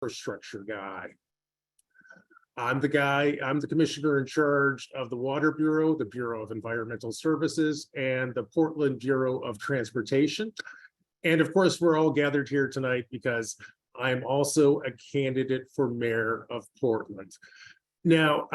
infrastructure guy. I'm the commissioner in charge of the Water Bureau, the Bureau of Environmental Services, and the Portland Bureau of Transportation. And of course, we're all gathered here tonight because I'm also a candidate for mayor of Portland. Now,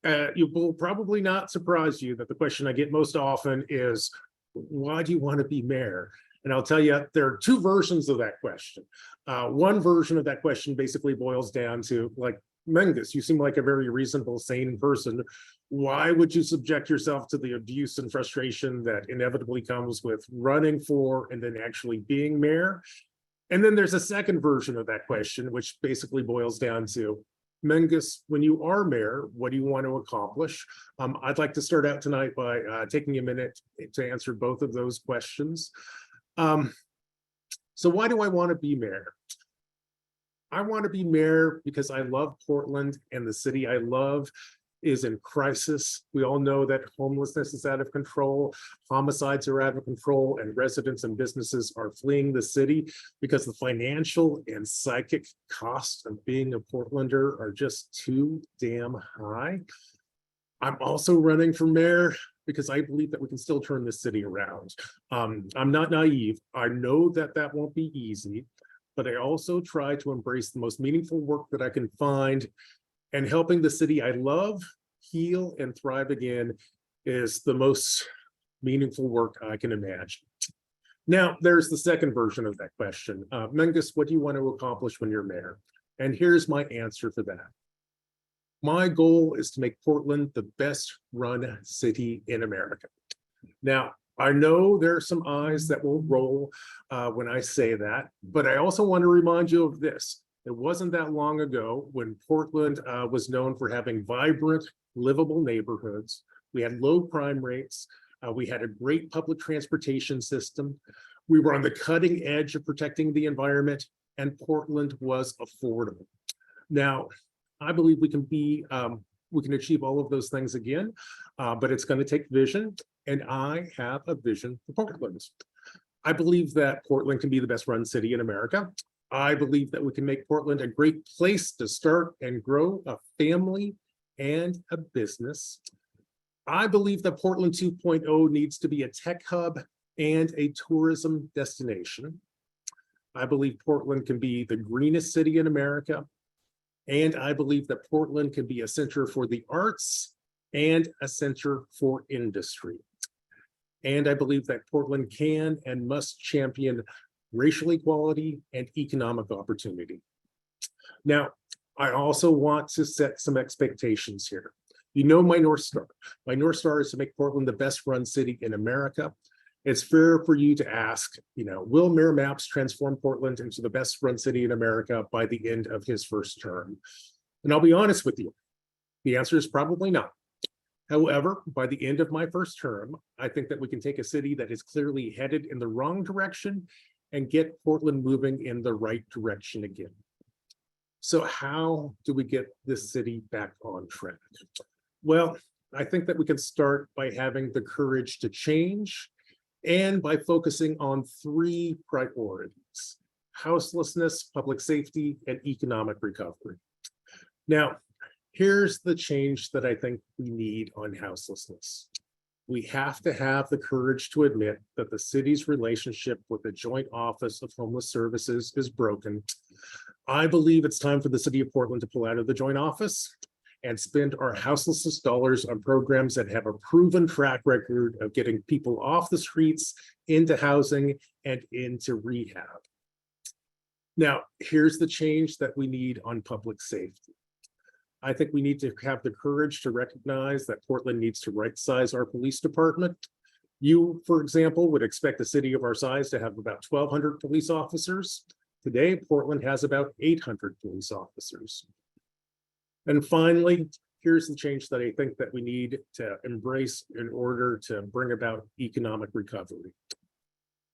it will probably not surprise you that the question I get most often is, why do you want to be mayor? And I'll tell you, there are two versions of that question. One version of that question basically boils down to, like, Mingus, you seem like a very reasonable, sane person. Why would you subject yourself to the abuse and frustration that inevitably comes with running for and then actually being mayor? And then there's a second version of that question, which basically boils down to, Mingus, when you are mayor, what do you want to accomplish? I'd like to start out tonight by taking a minute to answer both of those questions. So why do I want to be mayor? I want to be mayor because I love Portland, and the city I love is in crisis. We all know that homelessness is out of control, homicides are out of control, and residents and businesses are fleeing the city because the financial and psychic costs of being a Portlander are just too damn high. I'm also running for mayor because I believe that we can still turn this city around. I'm not naive. I know that that won't be easy, but I also try to embrace the most meaningful work that I can find, and helping the city I love heal and thrive again is the most meaningful work I can imagine. Now, there's the second version of that question. Mingus, what do you want to accomplish when you're mayor? And here's my answer for that. My goal is to make Portland the best run city in America. Now, I know there are some eyes that will roll when I say that, but I also want to remind you of this. It wasn't that long ago when Portland was known for having vibrant, livable neighborhoods. We had low crime rates. We had a great public transportation system. We were on the cutting edge of protecting the environment, and Portland was affordable. Now, I believe we can achieve all of those things again, but it's going to take vision. And I have a vision for Portland. I believe that Portland can be the best run city in America. I believe that we can make Portland a great place to start and grow a family and a business. I believe that Portland 2.0 needs to be a tech hub and a tourism destination. I believe Portland can be the greenest city in America. And I believe that Portland can be a center for the arts and a center for industry. And I believe that Portland can and must champion racial equality and economic opportunity. Now, I also want to set some expectations here. You know my North Star. My North Star is to make Portland the best run city in America. It's fair for you to ask, will Mayor Mapps transform Portland into the best run city in America by the end of his first term? And I'll be honest with you, the answer is probably not. However, by the end of my first term, I think that we can take a city that is clearly headed in the wrong direction and get Portland moving in the right direction again. So how do we get this city back on track? Well, I think that we can start by having the courage to change and by focusing on three priorities: houselessness, public safety, and economic recovery. Now, here's the change that I think we need on houselessness. We have to have the courage to admit that the city's relationship with the Joint Office of Homeless Services is broken. I believe it's time for the city of Portland to pull out of the Joint Office and spend our houselessness dollars on programs that have a proven track record of getting people off the streets, into housing, and into rehab. Now, here's the change that we need on public safety. I think we need to have the courage to recognize that Portland needs to right-size our police department. You, for example, would expect a city of our size to have about 1,200 police officers. Today, Portland has about 800 police officers. And finally, here's the change that I think that we need to embrace in order to bring about economic recovery.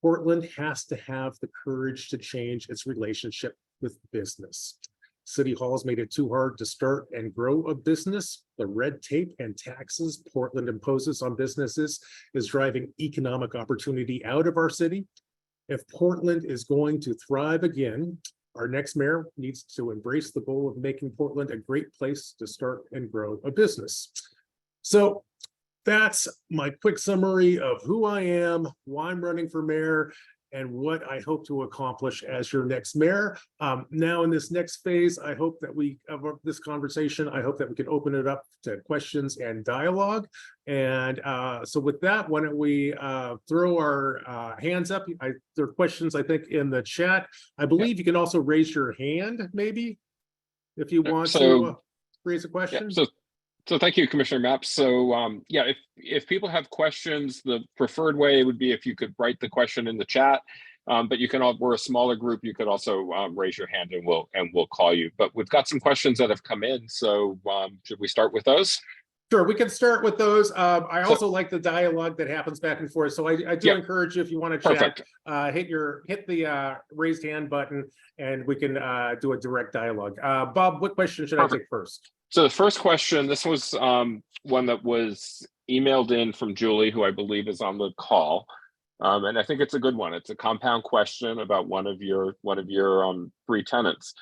Portland has to have the courage to change its relationship with business. City Hall has made it too hard to start and grow a business. The red tape and taxes Portland imposes on businesses is driving economic opportunity out of our city. If Portland is going to thrive again, Our next mayor needs to embrace the goal of making Portland a great place to start and grow a business. So that's my quick summary of who I am, why I'm running for mayor, and what I hope to accomplish as your next mayor. Now in this next phase, I hope that of this conversation, I hope that we can open it up to questions and dialogue. And so with that, why don't we throw our hands up? There are questions, I think, in the chat. I believe you can also raise your hand, maybe, if you want to raise a question. So thank you, Commissioner Mapps. So yeah, if people have questions, the preferred way would be if you could write the question in the chat. But you can we're a smaller group. You could also raise your hand and we'll call you. But we've got some questions that have come in. So should we start with those? Sure, we can start with those. I also like the dialogue that happens back and forth. So I do encourage you, if you want to chat, hit the raised hand button, and we can do a direct dialogue. Bob, what question should I take first? So the first question, this was one that was emailed in from Julie, who I believe is on the call, and I think it's a good one. It's a compound question about one of your three tenants.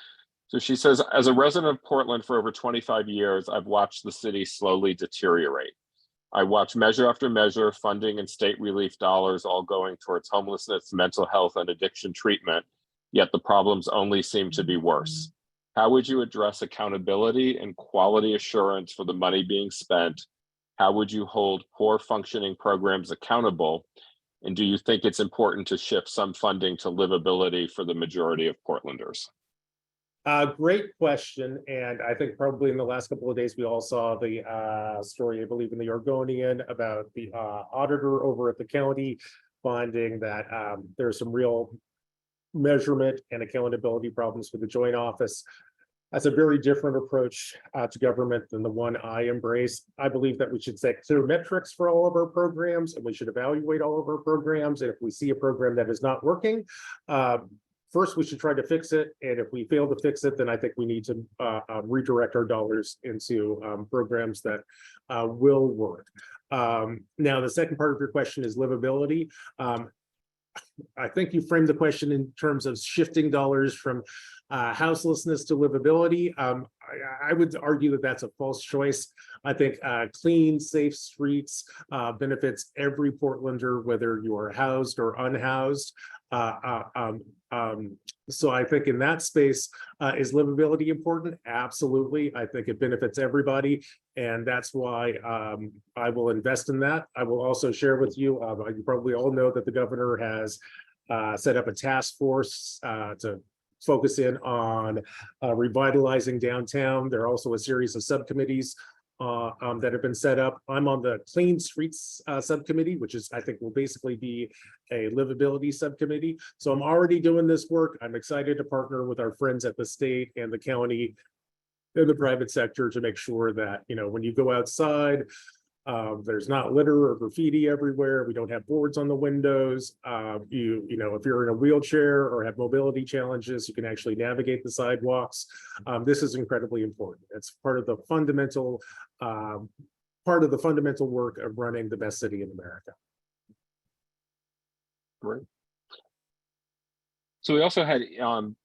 So she says, as a resident of Portland for over 25 years, I've watched the city slowly deteriorate. I watch measure after measure, funding and state relief dollars all going towards homelessness, mental health, and addiction treatment, yet the problems only seem to be worse. How would you address accountability and quality assurance for the money being spent? How would you hold poor functioning programs accountable? And do you think it's important to shift some funding to livability for the majority of Portlanders? Great question. And I think probably in the last couple of days, we all saw the story, I believe, in the Oregonian about the auditor over at the county finding that there's some real measurement and accountability problems with the joint office. That's a very different approach to government than the one I embrace. I believe that we should set clear metrics for all of our programs, and we should evaluate all of our programs. And if we see a program that is not working, first we should try to fix it. And if we fail to fix it, then I think we need to redirect our dollars into programs that will work. Now, the second part of your question is livability. I think you framed the question in terms of shifting dollars from houselessness to livability. I would argue that that's a false choice. I think clean, safe streets benefits every Portlander, whether you are housed or unhoused. So I think in that space, is livability important? Absolutely. I think it benefits everybody. And that's why I will invest in that. I will also share with you, you probably all know that the governor has set up a task force to focus in on revitalizing downtown. There are also a series of subcommittees that have been set up. I'm on the Clean Streets subcommittee, which is, I think, will basically be a livability subcommittee. So I'm already doing this work. I'm excited to partner with our friends at the state and the county and the private sector to make sure that, you know, when you go outside, there's not litter or graffiti everywhere. We don't have boards on the windows. You know, if you're in a wheelchair or have mobility challenges, you can actually navigate the sidewalks. This is incredibly important. It's part of the fundamental work of running the best city in America. Great. So we also had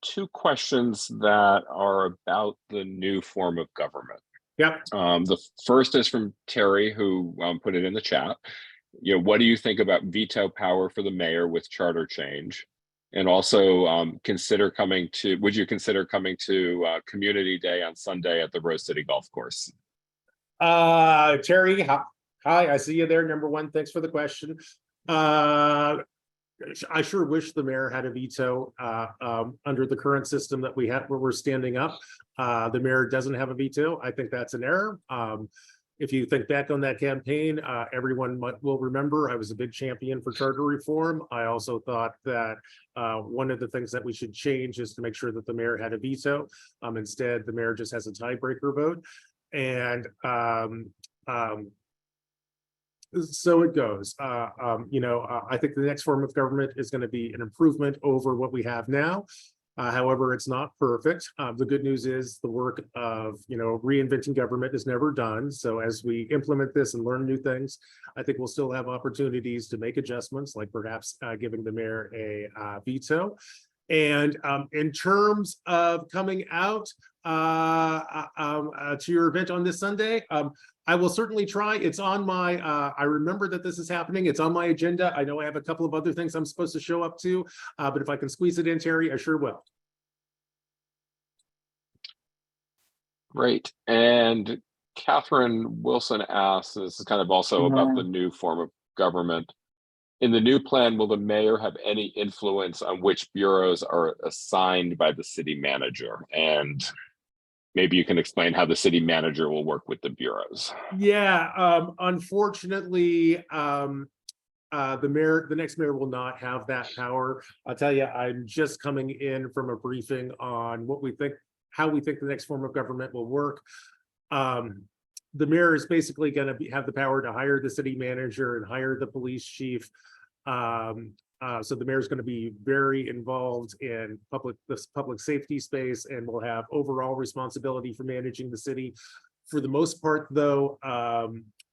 two questions that are about the new form of government. Yep. The first is from Terry, who put it in the chat. You know, what do you think about veto power for the mayor with charter change? And also would you consider coming to Community Day on Sunday at the Rose City Golf Course? Terry, hi, I see you there. Number one, thanks for the question. I sure wish the mayor had a veto under the current system that we have where we're standing up. The mayor doesn't have a veto. I think that's an error. If you think back on that campaign, everyone will remember I was a big champion for charter reform. I also thought that one of the things that we should change is to make sure that the mayor had a veto. Instead, the mayor just has a tiebreaker vote. And so it goes. You know, I think the next form of government is going to be an improvement over what we have now. However, it's not perfect. The good news is the work of, you know, reinventing government is never done. So as we implement this and learn new things, I think we'll still have opportunities to make adjustments, like perhaps giving the mayor a veto. And in terms of coming out to your event on this Sunday, I will certainly try. It's on my, I remember that this is happening. It's on my agenda. I know I have a couple of other things I'm supposed to show up to, but if I can squeeze it in, Terry, I sure will. Great. And Catherine Wilson asks, this is kind of also about the new form of government. In the new plan, will the mayor have any influence on which bureaus are assigned by the city manager? And maybe you can explain how the city manager will work with the bureaus. Yeah, unfortunately, the next mayor will not have that power. I'll tell you, I'm just coming in from a briefing on how we think the next form of government will work. The mayor is basically going to have the power to hire the city manager and hire the police chief. So the mayor is going to be very involved in this public safety space and will have overall responsibility for managing the city. For the most part, though,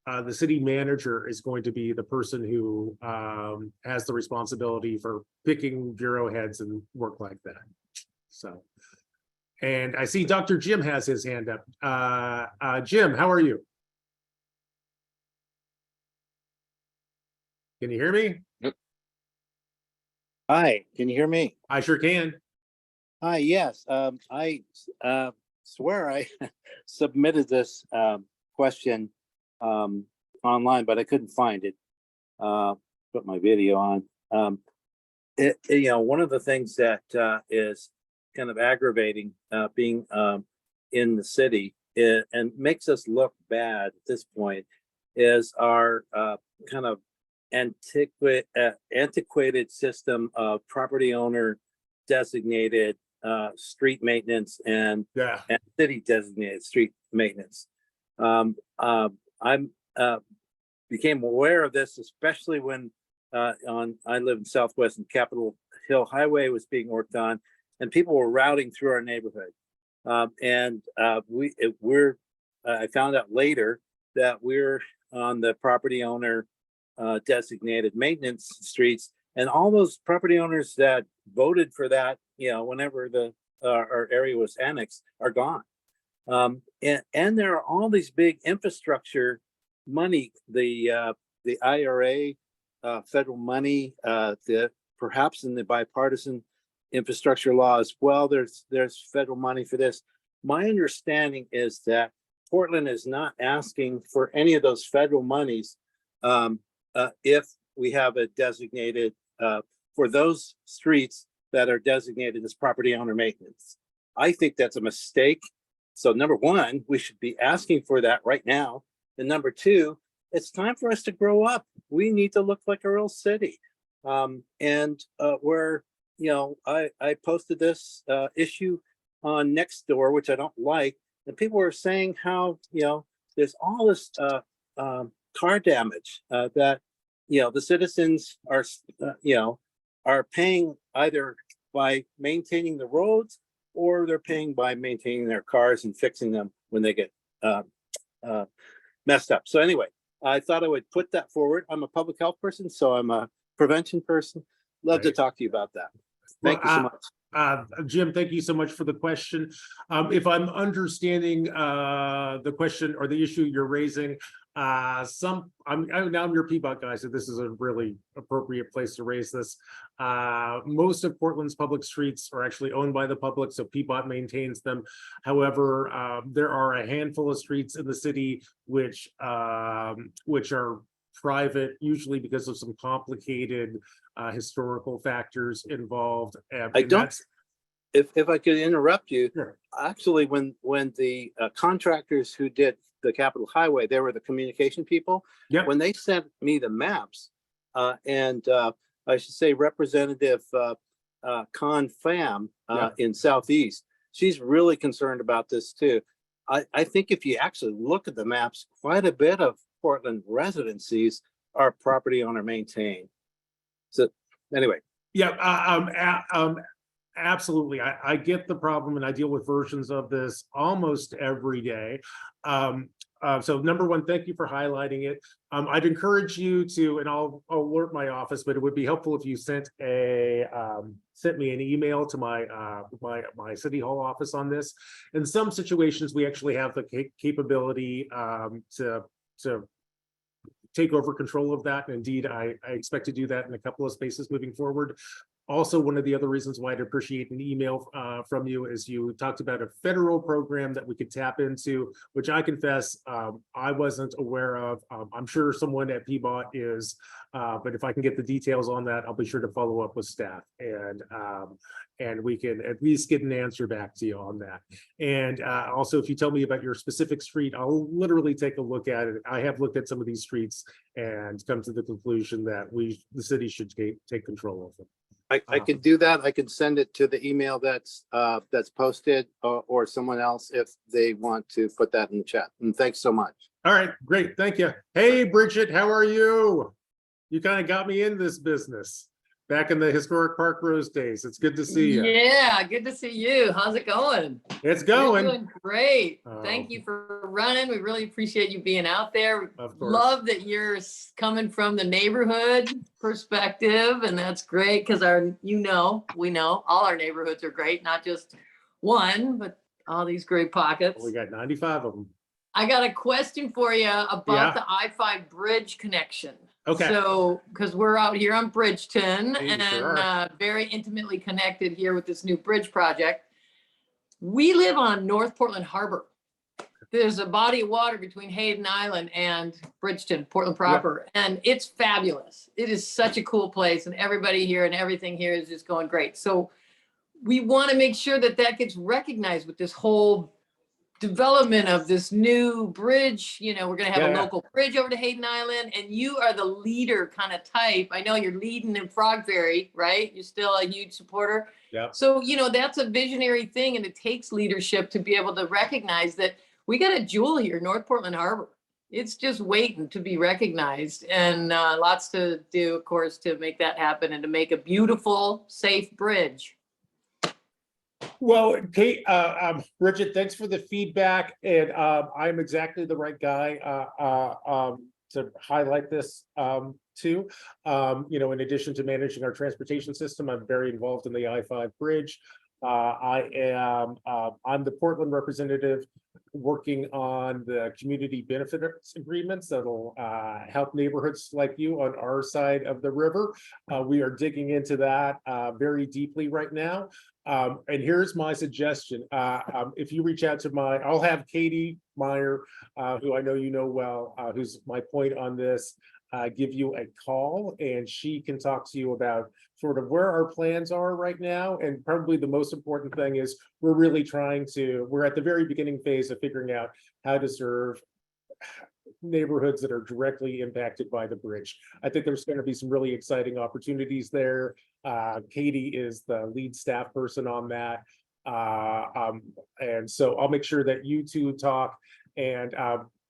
the city manager is going to be the person who has the responsibility for picking bureau heads and work like that. So. And I see Dr. Jim has his hand up. Jim, how are you? Can you hear me? Yep. Hi, can you hear me? I sure can. Hi, yes. I swear I submitted this question online, but I couldn't find it. Put my video on. One of the things that is kind of aggravating being in the city and makes us look bad at this point is our kind of antiquated system of property owner designated street maintenance and city designated street maintenance. I'm became aware of this, especially when I live in Southwest and Capitol Hill Highway was being worked on, and people were routing through our neighborhood. I found out later that we're on the property owner designated maintenance streets, and all those property owners that voted for that, whenever our area was annexed, are gone. And there are all these big infrastructure money, the IRA, federal money, perhaps in the bipartisan infrastructure law as well. There's federal money for this. My understanding is that Portland is not asking for any of those federal monies if we have a designated for those streets that are designated as property owner maintenance. I think that's a mistake. So number one, we should be asking for that right now. And number two, it's time for us to grow up. We need to look like a real city. I posted this issue on Nextdoor, which I don't like, and people were saying how, there's all this car damage that, the citizens are paying either by maintaining the roads, or they're paying by maintaining their cars and fixing them when they get messed up. So anyway, I thought I would put that forward. I'm a public health person, so I'm a prevention person. Love to talk to you about that. Thank you so much. Jim, thank you so much for the question. If I'm understanding the question or the issue you're raising, I'm your PBOT guy, so this is a really appropriate place to raise this. Most of Portland's public streets are actually owned by the public, so PBOT maintains them. However, there are a handful of streets in the city which are private, usually because of some complicated historical factors involved. If I could interrupt you, Sure. Actually, when the contractors who did the Capitol Highway, they were the communication people. Yep. When they sent me the maps, and I should say Representative Con Pham in Southeast, she's really concerned about this too. I think if you actually look at the maps, quite a bit of Portland residencies are property owner maintained. So anyway. Yeah, Absolutely. I get the problem and I deal with versions of this almost every day. So number one, thank you for highlighting it. I'd encourage you to, and I'll alert my office, but it would be helpful if you sent me an email to my city hall office on this. In some situations, we actually have the capability to take over control of that. And indeed, I expect to do that in a couple of spaces moving forward. Also, one of the other reasons why I'd appreciate an email from you is you talked about a federal program that we could tap into, which I confess I wasn't aware of. I'm sure someone at PBOT is, but if I can get the details on that, I'll be sure to follow up with staff and we can at least get an answer back to you on that. And also, if you tell me about your specific street, I'll literally take a look at it. I have looked at some of these streets and come to the conclusion that the city should take control of them. I could do that. I could send it to the email that's posted or someone else if they want to put that in the chat. And thanks so much. All right, great. Thank you. Hey, Bridget, how are you? You kind of got me in this business back in the historic Park Rose days. It's good to see you. Yeah, good to see you. How's it going? It's You're going. doing great. Oh. Thank you for running. We really appreciate you being out there. Of course. Love that you're coming from the neighborhood perspective, and that's great because we know all our neighborhoods are great, not just one, but all these great pockets. We got 95 of them. I got a question for you about Yeah. the I-5 bridge connection. Okay. So, because we're out here on Bridgeton Hey, you and sure are. very intimately connected here with this new bridge project. We live on North Portland Harbor. There's a body of water between Hayden Island and Bridgeton, Portland proper, and it's fabulous. It is such a cool place, and everybody here and everything here is just going great. So we want to make sure that that gets recognized with this whole development of this new bridge. You know, we're going to have Yeah. a local bridge over to Hayden Island, and you are the leader kind of type. I know you're leading in Frog Ferry, right? You're still a huge supporter. Yeah. So, you know, that's a visionary thing, and it takes leadership to be able to recognize that we got a jewel here, North Portland Harbor. It's just waiting to be recognized, and lots to do, of course, to make that happen and to make a beautiful, safe bridge. Well, Kate, Bridget, thanks for the feedback, and I'm exactly the right guy to highlight this too. You know, in addition to managing our transportation system, I'm very involved in the I-5 bridge. I'm the Portland representative working on the community benefits agreements that'll help neighborhoods like you on our side of the river. We are digging into that very deeply right now. And here's my suggestion. If you reach out to I'll have Katie Meyer, who I know you know well, who's my point on this, give you a call, and she can talk to you about sort of where our plans are right now. And probably the most important thing is we're really we're at the very beginning phase of figuring out how to serve neighborhoods that are directly impacted by the bridge. I think there's going to be some really exciting opportunities there. Katie is the lead staff person on that. And so I'll make sure that you two talk and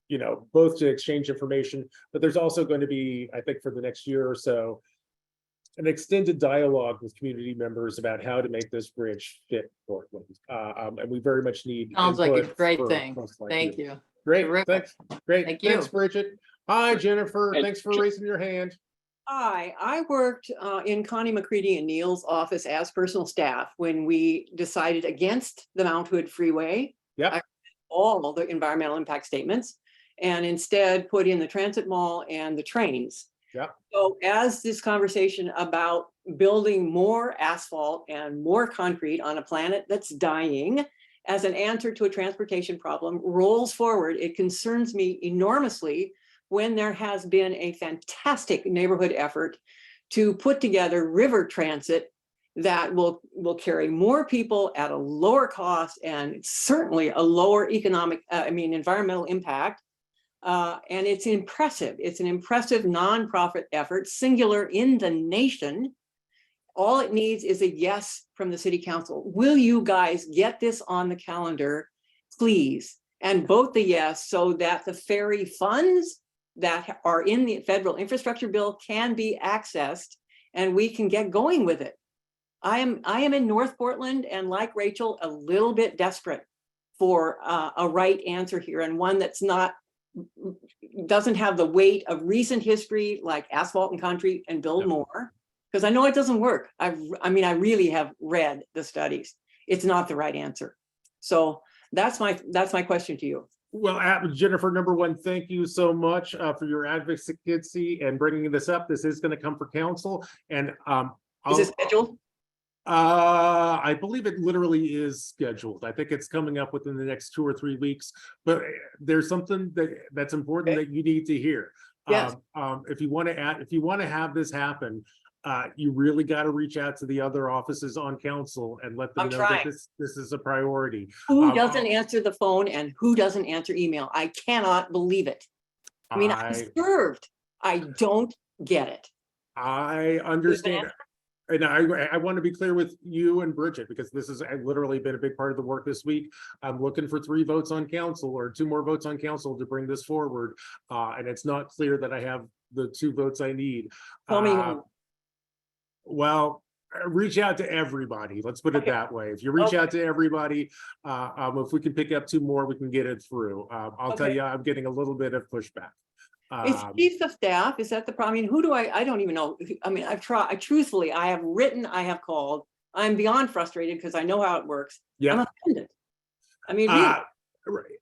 you know, both to exchange information, but there's also going to be, I think, for the next year or so, an extended dialogue with community members about how to make this bridge fit Portland. And we very much need. Sounds like a input great from thing. folks like Thank you. Great, Terrific. thanks. Great, Thank thanks, you. Bridget. Hi, Jennifer. And Thanks for raising your hand. Hi, I worked in Connie McCready and Neil's office as personal staff when we decided against the Mount Hood Freeway. Yep. All the environmental impact statements, and instead put in the transit mall and the trains. Yep. So as this conversation about building more asphalt and more concrete on a planet that's dying as an answer to a transportation problem rolls forward, it concerns me enormously when there has been a fantastic neighborhood effort to put together river transit that will carry more people at a lower cost and certainly a lower environmental impact. And it's impressive. It's an impressive nonprofit effort, singular in the nation. All it needs is a yes from the city council. Will you guys get this on the calendar, please? And vote the yes so that the ferry funds that are in the federal infrastructure bill can be accessed and we can get going with it. I am in North Portland, and like Rachel, a little bit desperate for a right answer here, and one that's not, doesn't have the weight of recent history like asphalt and concrete and build Yep. more. Because I know it doesn't work. I mean, I really have read the studies. It's not the right answer. So that's my question to you. Well, Jennifer, number one, thank you so much for your advocacy and bringing this up. This is going to come for council, and Is it scheduled? I believe it literally is scheduled. I think it's coming up within the next 2 or 3 weeks, but there's something that's important Okay. that you need to hear. Yes. If you want to have this happen, you really got to reach out to the other offices on council and let them I'm know trying. that this is a priority. Who doesn't answer the phone and who doesn't answer email? I cannot believe it. I mean, I'm served. I don't get it. I understand. And I want to be clear with you and Bridget, because this has literally been a big part of the work this week. I'm looking for 3 votes on council, or 2 more votes on council to bring this forward. And it's not clear that I have the 2 votes I need. Tell me who. Well, reach out to everybody. Let's put it Okay. that way. If you reach Okay. out to everybody, if we can pick up 2 more, we can get it through. I'll tell Okay. you, I'm getting a little bit of pushback. It's chief of staff. Is that the problem? I mean, who do I don't even know. I mean, I've tried, truthfully, I have written, I have called. I'm beyond frustrated because I know how it works. Yeah. I'm offended. I mean, really. Right.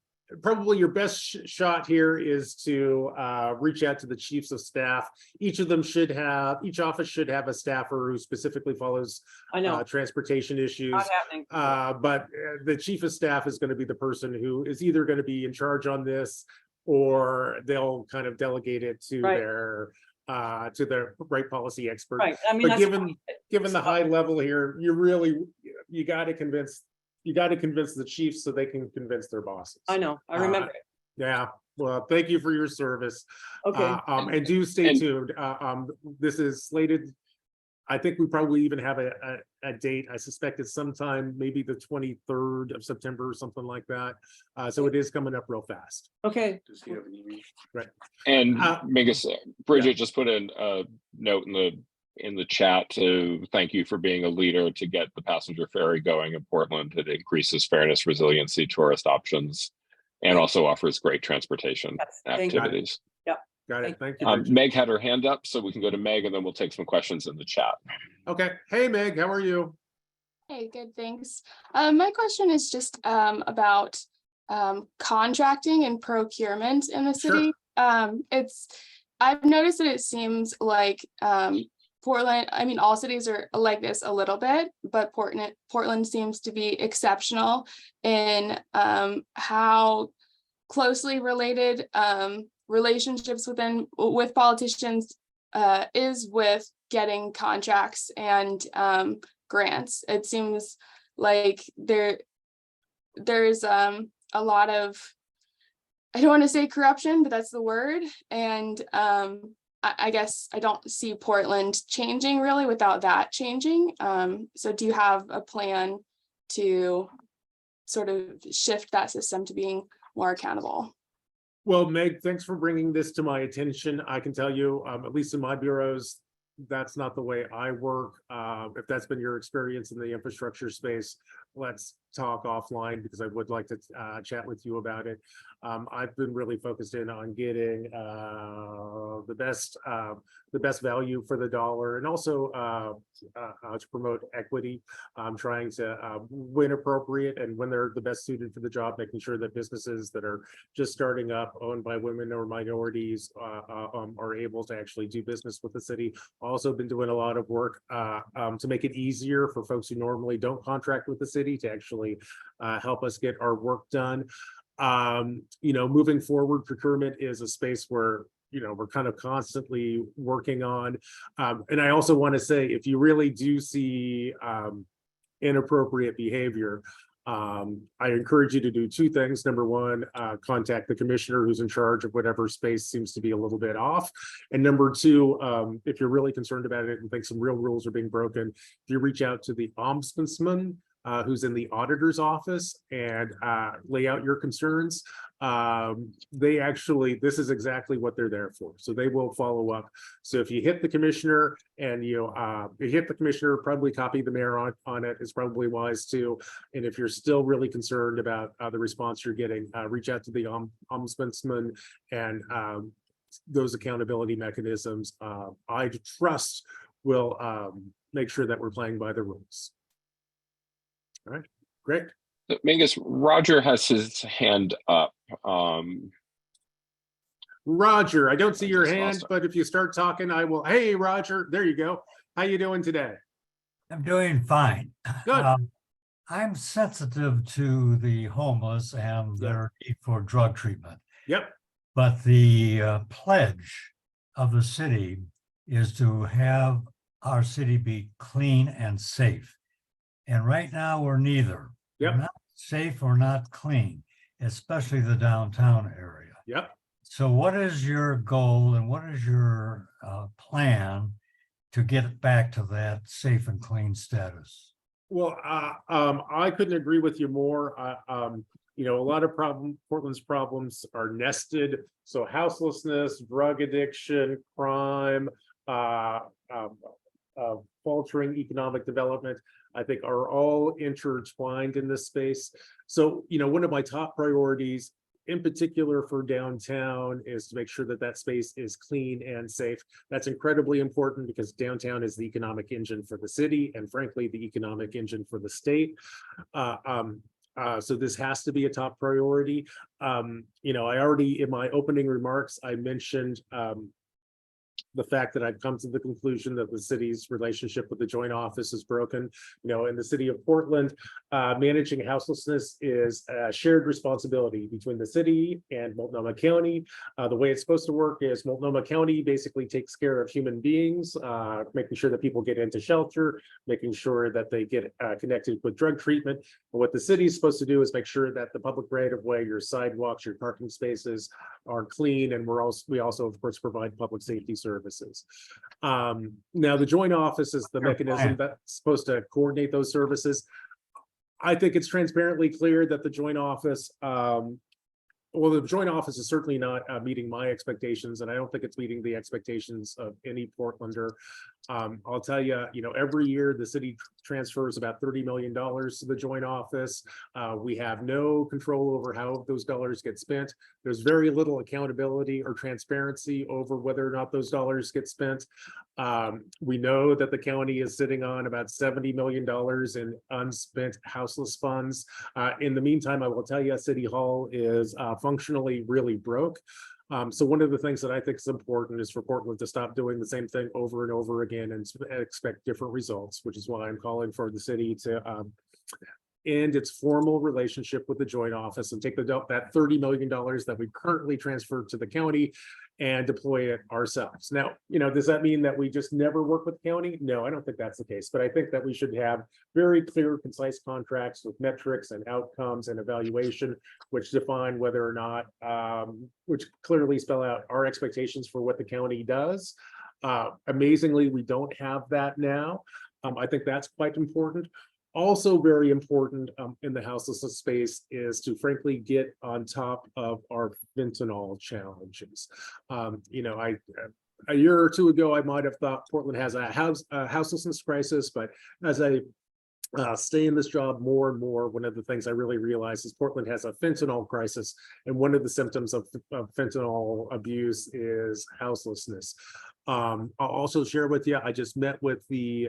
Probably your best shot here is to reach out to the chiefs of staff. Each office should have a staffer who specifically follows I know. transportation issues. Not happening. But the chief of staff is going to be the person who is either going to be in charge on this, or they'll kind of delegate it to Right. their right policy expert. Right. I mean, But that's given the high level here, you got to convince the chiefs so they can convince their bosses. I know. I remember it. Yeah, well, thank you for your service. Okay. And do stay And- tuned. This is slated. I think we probably even have a date. I suspect it's sometime, maybe the 23rd of September or something like that. So it is coming up real fast. Okay. Does he have an email? And Uh, Mingus, Bridget just put in a note in the chat to thank you for being a leader to get the passenger ferry going in Portland. It increases fairness, resiliency, tourist options, and also offers great transportation Yes, thank you. activities. Got it. Thank you. Bridget. Meg had her hand up, so we can go to Meg and then we'll take some questions in the chat. Okay. Hey, Meg, how are you? Hey, good, thanks. My question is just about contracting and procurement in the Sure. city. I've noticed that it seems like Portland, I mean, all cities are like this a little bit, but Portland seems to be exceptional in how closely related relationships with politicians is with getting contracts and grants. It seems like there's a lot of, I don't want to say corruption, but that's the word. And I guess I don't see Portland changing really without that changing. So do you have a plan to sort of shift that system to being more accountable? Well, Meg, thanks for bringing this to my attention. I can tell you, at least in my bureaus, that's not the way I work. If that's been your experience in the infrastructure space, let's talk offline, because I would like to chat with you about it. I've been really focused in on getting the best value for the dollar, and also to promote equity. I'm trying to when appropriate and when they're the best suited for the job, making sure that businesses that are just starting up, owned by women or minorities, are able to actually do business with the city. Also been doing a lot of work to make it easier for folks who normally don't contract with the city to actually help us get our work done. Moving forward, procurement is a space where we're kind of constantly working on. And I also want to say, if you really do see inappropriate behavior, I encourage you to do 2 things. Number one, contact the commissioner who's in charge of whatever space seems to be a little bit off. And number 2, if you're really concerned about it and think some real rules are being broken, if you reach out to the ombudsman, who's in the auditor's office and lay out your concerns. This is exactly what they're there for. So they will follow up. So if you hit the commissioner and you hit the commissioner, probably copy the mayor on it. It's probably wise too. And if you're still really concerned about the response you're getting, reach out to the ombudsman and those accountability mechanisms. I trust will make sure that we're playing by the rules. All right, great. Mingus, Roger has his hand up. Roger, I don't see your just hand, lost it. but if you start talking, I will. Hey, Roger, there you go. How you doing today? I'm doing fine. Good. I'm sensitive to the homeless and their need for drug treatment, Yep. but the pledge of the city is to have our city be clean and safe. And right now, we're neither. Yep. We're not safe or not clean, especially the downtown area. Yep. So what is your goal and what is your plan to get back to that safe and clean status? Well, I couldn't agree with you more. You know, a lot of Portland's problems are nested. So houselessness, drug addiction, crime, faltering economic development, I think are all intertwined in this space. So, you know, one of my top priorities in particular for downtown is to make sure that that space is clean and safe. That's incredibly important because downtown is the economic engine for the city and frankly, the economic engine for the state. So this has to be a top priority. You know, I already, in my opening remarks, I mentioned the fact that I've come to the conclusion that the city's relationship with the joint office is broken. You know, in the city of Portland, managing houselessness is a shared responsibility between the city and Multnomah County. The way it's supposed to work is Multnomah County basically takes care of human beings, making sure that people get into shelter, making sure that they get connected with drug treatment. But what the city is supposed to do is make sure that the public right of way, your sidewalks, your parking spaces are clean, and we also of course provide public safety services. Now the joint office is the mechanism that's supposed to coordinate those services. I think it's transparently clear that the joint office, the joint office is certainly not meeting my expectations, and I don't think it's meeting the expectations of any Portlander. I'll tell you, you know, every year the city transfers about $30 million to the joint office. We have no control over how those dollars get spent. There's very little accountability or transparency over whether or not those dollars get spent. We know that the county is sitting on about $70 million in unspent houseless funds. In the meantime, I will tell you, City Hall is functionally really broke. So one of the things that I think is important is for Portland to stop doing the same thing over and over again and expect different results, which is why I'm calling for the city to end its formal relationship with the joint office and take that $30 million that we currently transferred to the county and deploy it ourselves. Now, you know, does that mean that we just never work with the county? No, I don't think that's the case, but I think that we should have very clear, concise contracts with metrics and outcomes and evaluation, which define whether or not, which clearly spell out our expectations for what the county does. Amazingly, we don't have that now. I think that's quite important. Also very important in the houselessness space is to frankly get on top of our fentanyl challenges. You know, a year or two ago, I might have thought Portland has a houselessness crisis, but as I stay in this job more and more, one of the things I really realize is Portland has a fentanyl crisis, and one of the symptoms of fentanyl abuse is houselessness. I'll also share with you, I just met with the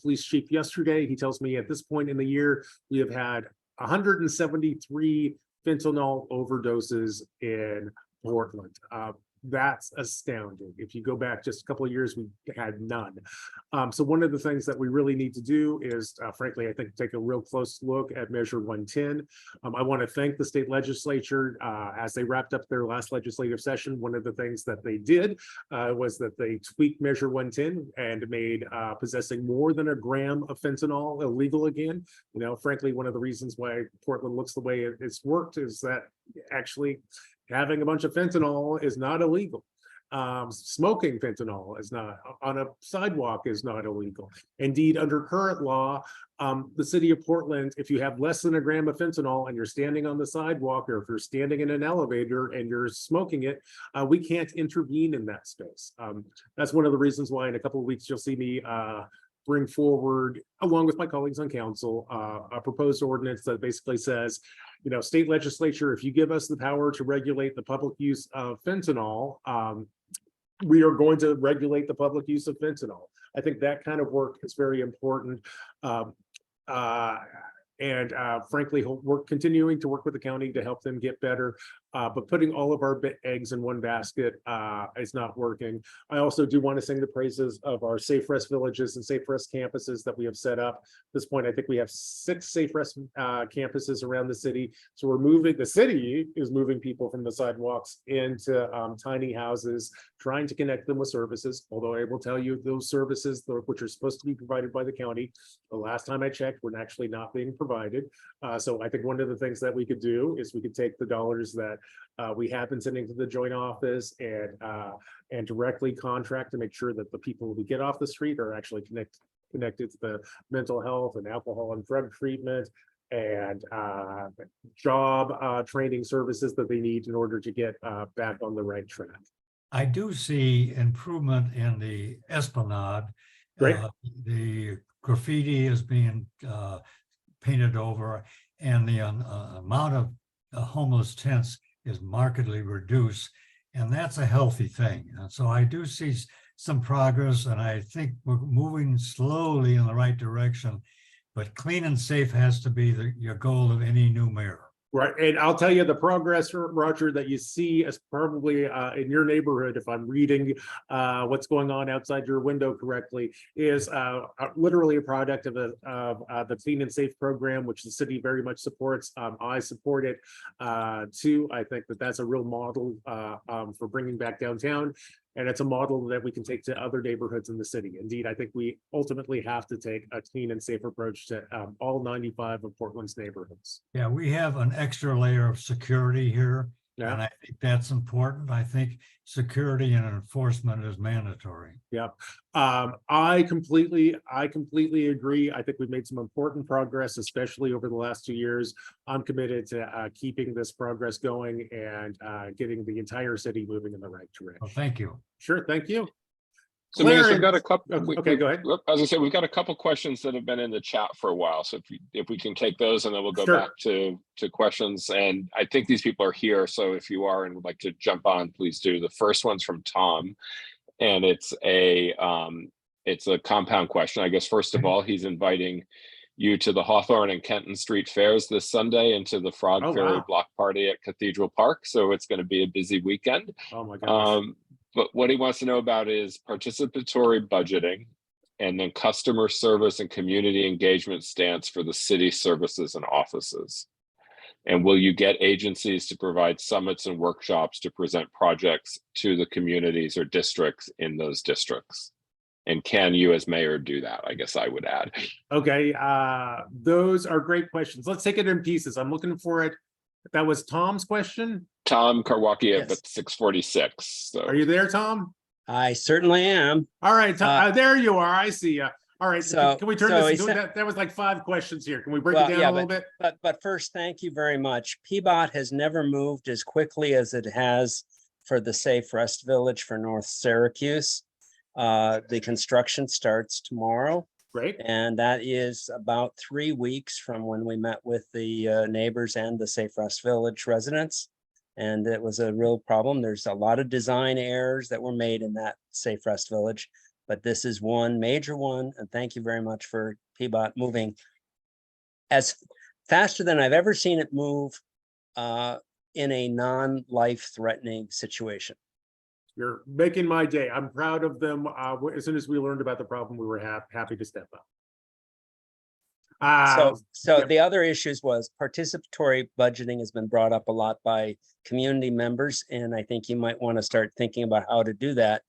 police chief yesterday. He tells me at this point in the year, we have had 173 fentanyl overdoses in Portland. That's astounding. If you go back just a couple of years, we had none. So one of the things that we really need to do is, frankly, I think take a real close look at Measure 110. I want to thank the state legislature as they wrapped up their last legislative session. One of the things that they did was that they tweaked Measure 110 and made possessing more than a gram of fentanyl illegal again. You know, frankly, one of the reasons why Portland looks the way it's worked is that actually having a bunch of fentanyl is not illegal. Smoking fentanyl is not on a sidewalk is not illegal. Indeed, under current law, the city of Portland, if you have less than a gram of fentanyl and you're standing on the sidewalk, or if you're standing in an elevator and you're smoking it, we can't intervene in that space. That's one of the reasons why in a couple of weeks you'll see me bring forward, along with my colleagues on council, a proposed ordinance that basically says, state legislature, if you give us the power to regulate the public use of fentanyl, we are going to regulate the public use of fentanyl. I think that kind of work is very important. Frankly, we're continuing to work with the county to help them get better. But putting all of our eggs in one basket is not working. I also do want to sing the praises of our Safe Rest villages and Safe Rest campuses that we have set up. At this point, I think we have 6 Safe Rest campuses around the city. So the city is moving people from the sidewalks into tiny houses, trying to connect them with services. Although I will tell you, those services, which are supposed to be provided by the county, the last time I checked, were actually not being provided. So I think one of the things that we could do is we could take the dollars that we have been sending to the joint office and directly contract to make sure that the people who get off the street are actually connected to the mental health and alcohol and drug treatment and job training services that they need in order to get back on the right track. I do see improvement in the Esplanade. Great. The graffiti is being painted over, and the amount of homeless tents is markedly reduced, and that's a healthy thing. And so I do see some progress, and I think we're moving slowly in the right direction, but clean and safe has to be your goal of any new mayor. Right, and I'll tell you the progress, Roger, that you see is probably in your neighborhood, if I'm reading what's going on outside your window correctly, is literally a product of the Clean and Safe program, which the city very much supports. I support it too. I think that that's a real model for bringing back downtown. And it's a model that we can take to other neighborhoods in the city. Indeed, I think we ultimately have to take a clean and safe approach to all 95 of Portland's neighborhoods. Yeah, we have an extra layer of security here. Yeah. And I think that's important. I think security and enforcement is mandatory. Yeah, I completely agree. I think we've made some important progress, especially over the last 2 years. I'm committed to keeping this progress going and getting the entire city moving in the right direction. Well, thank you. Sure, thank you. So Mingus, we've got a couple. Okay, go ahead. As I said, we've got a couple questions that have been in the chat for a while. So if we can take those, and then we'll go Sure. back to questions. And I think these people are here. So if you are and would like to jump on, please do. The first one's from Tom, and it's a compound question. I guess first of all, he's inviting you to the Hawthorne and Kenton Street fairs this Sunday and to the Frog Ferry wow. block party at Cathedral Park. So it's going to be a busy weekend. Oh my gosh. But what he wants to know about is participatory budgeting, and then customer service and community engagement stance for the city services and offices. And will you get agencies to provide summits and workshops to present projects to the communities or districts in those districts? And can you as mayor do that? I guess I would add. Okay, those are great questions. Let's take it in pieces. I'm looking for it. That was Tom's question. Tom Karwacki at Yes. 646. So Are you there, Tom? I certainly am. All right, there you are. I see you. All right, So- can we turn so this he into said- that was like 5 questions here. Can we break Well, it down yeah, a little bit? But first, thank you very much. PBOT has never moved as quickly as it has for the Safe Rest Village for North Syracuse. The construction starts tomorrow, Great. and that is about 3 weeks from when we met with the neighbors and the Safe Rest Village residents. And it was a real problem. There's a lot of design errors that were made in that Safe Rest Village, but this is one major one. And thank you very much for PBOT moving as faster than I've ever seen it move in a non-life threatening situation. You're making my day. I'm proud of them. As soon as we learned about the problem, we were happy to step up. So yeah. the other issues was participatory budgeting has been brought up a lot by community members, and I think you might want to start thinking about how to do that.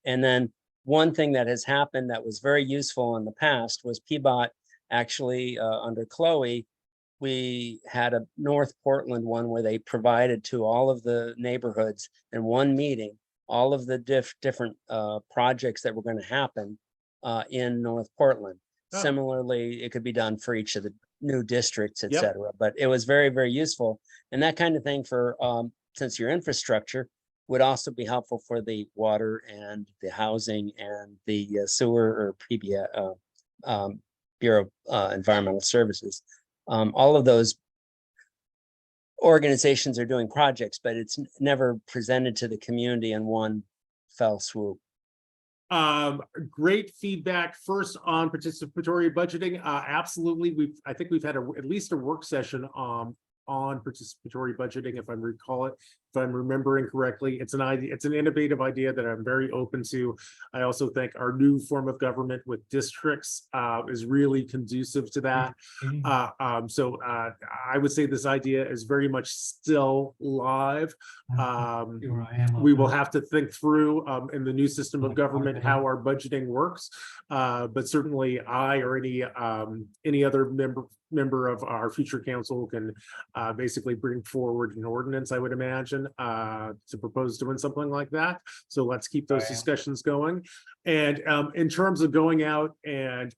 And then one thing that has happened that was very useful in the past was PBOT actually under Chloe, we had a North Portland one where they provided to all of the neighborhoods in one meeting all of the different projects that were going to happen in North Portland. Oh. Similarly, it could be done for each of the new districts, et Yep. cetera. But it was very, very useful. And that kind of thing for, since your infrastructure would also be helpful for the water and the housing and the sewer or PBS, Bureau of Environmental Services. All of those organizations are doing projects, but it's never presented to the community in one fell swoop. Great feedback. First on participatory budgeting. Absolutely. I think we've had at least a work session on participatory budgeting, if I recall it, if I'm remembering correctly. It's an idea, it's an innovative idea that I'm very open to. I also think our new form of government with districts is really conducive to that. So I would say this idea is very much still live. We will have to think through in the new system of government how our budgeting works. But certainly I or any other member of our future council can basically bring forward an ordinance, I would imagine, to propose doing something like that. So let's keep those discussions going. And in terms of going out and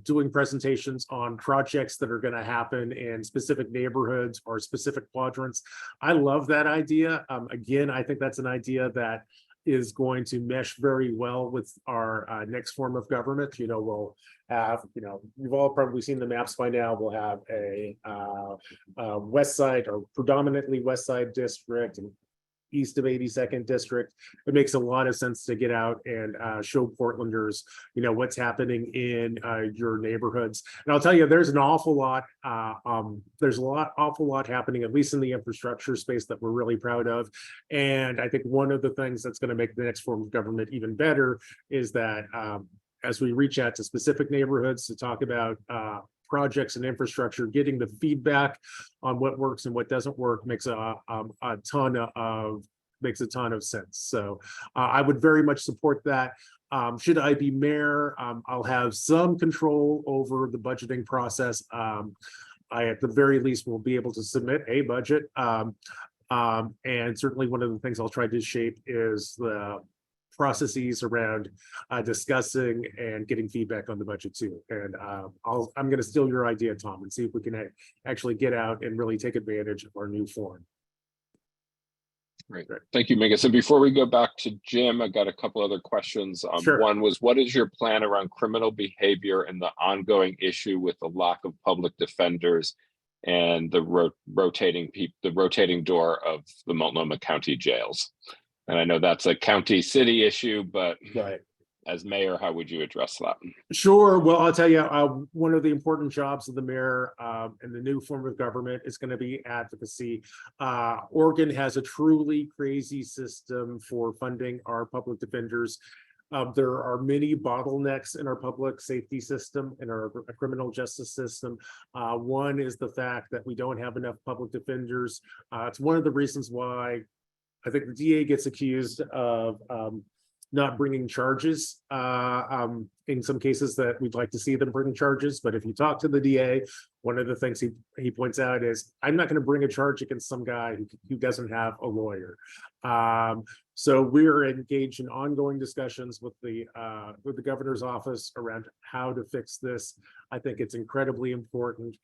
doing presentations on projects that are going to happen in specific neighborhoods or specific quadrants, I love that idea. Again, I think that's an idea that is going to mesh very well with our next form of government. You know, we'll have, you know, you've all probably seen the maps by now. We'll have a west side or predominantly west side district and east of 82nd district. It makes a lot of sense to get out and show Portlanders, you know, what's happening in your neighborhoods. And I'll tell you, there's an awful lot, awful lot happening, at least in the infrastructure space, that we're really proud of. And I think one of the things that's going to make the next form of government even better is that as we reach out to specific neighborhoods to talk about projects and infrastructure, getting the feedback on what works and what doesn't work makes a ton of sense. So I would very much support that. Should I be mayor, I'll have some control over the budgeting process. I, at the very least, will be able to submit a budget. And certainly one of the things I'll try to shape is the processes around discussing and getting feedback on the budget too. And I'm going to steal your idea, Tom, and see if we can actually get out and really take advantage of our new form. Great. Thank you, Mingus. And before we go back to Jim, I got a couple other questions. Sure. One was, what is your plan around criminal behavior and the ongoing issue with the lack of public defenders and the rotating door of the Multnomah County jails? And I know that's a county city issue, but Right. As mayor, how would you address that? Sure. Well, I'll tell you, one of the important jobs of the mayor in the new form of government is going to be advocacy. Oregon has a truly crazy system for funding our public defenders. There are many bottlenecks in our public safety system, in our criminal justice system. One is the fact that we don't have enough public defenders. It's one of the reasons why I think the DA gets accused of not bringing charges in some cases that we'd like to see them bring charges. But if you talk to the DA, one of the things he points out is, I'm not going to bring a charge against some guy who doesn't have a lawyer. So we're engaged in ongoing discussions with the governor's office around how to fix this. I think it's incredibly important.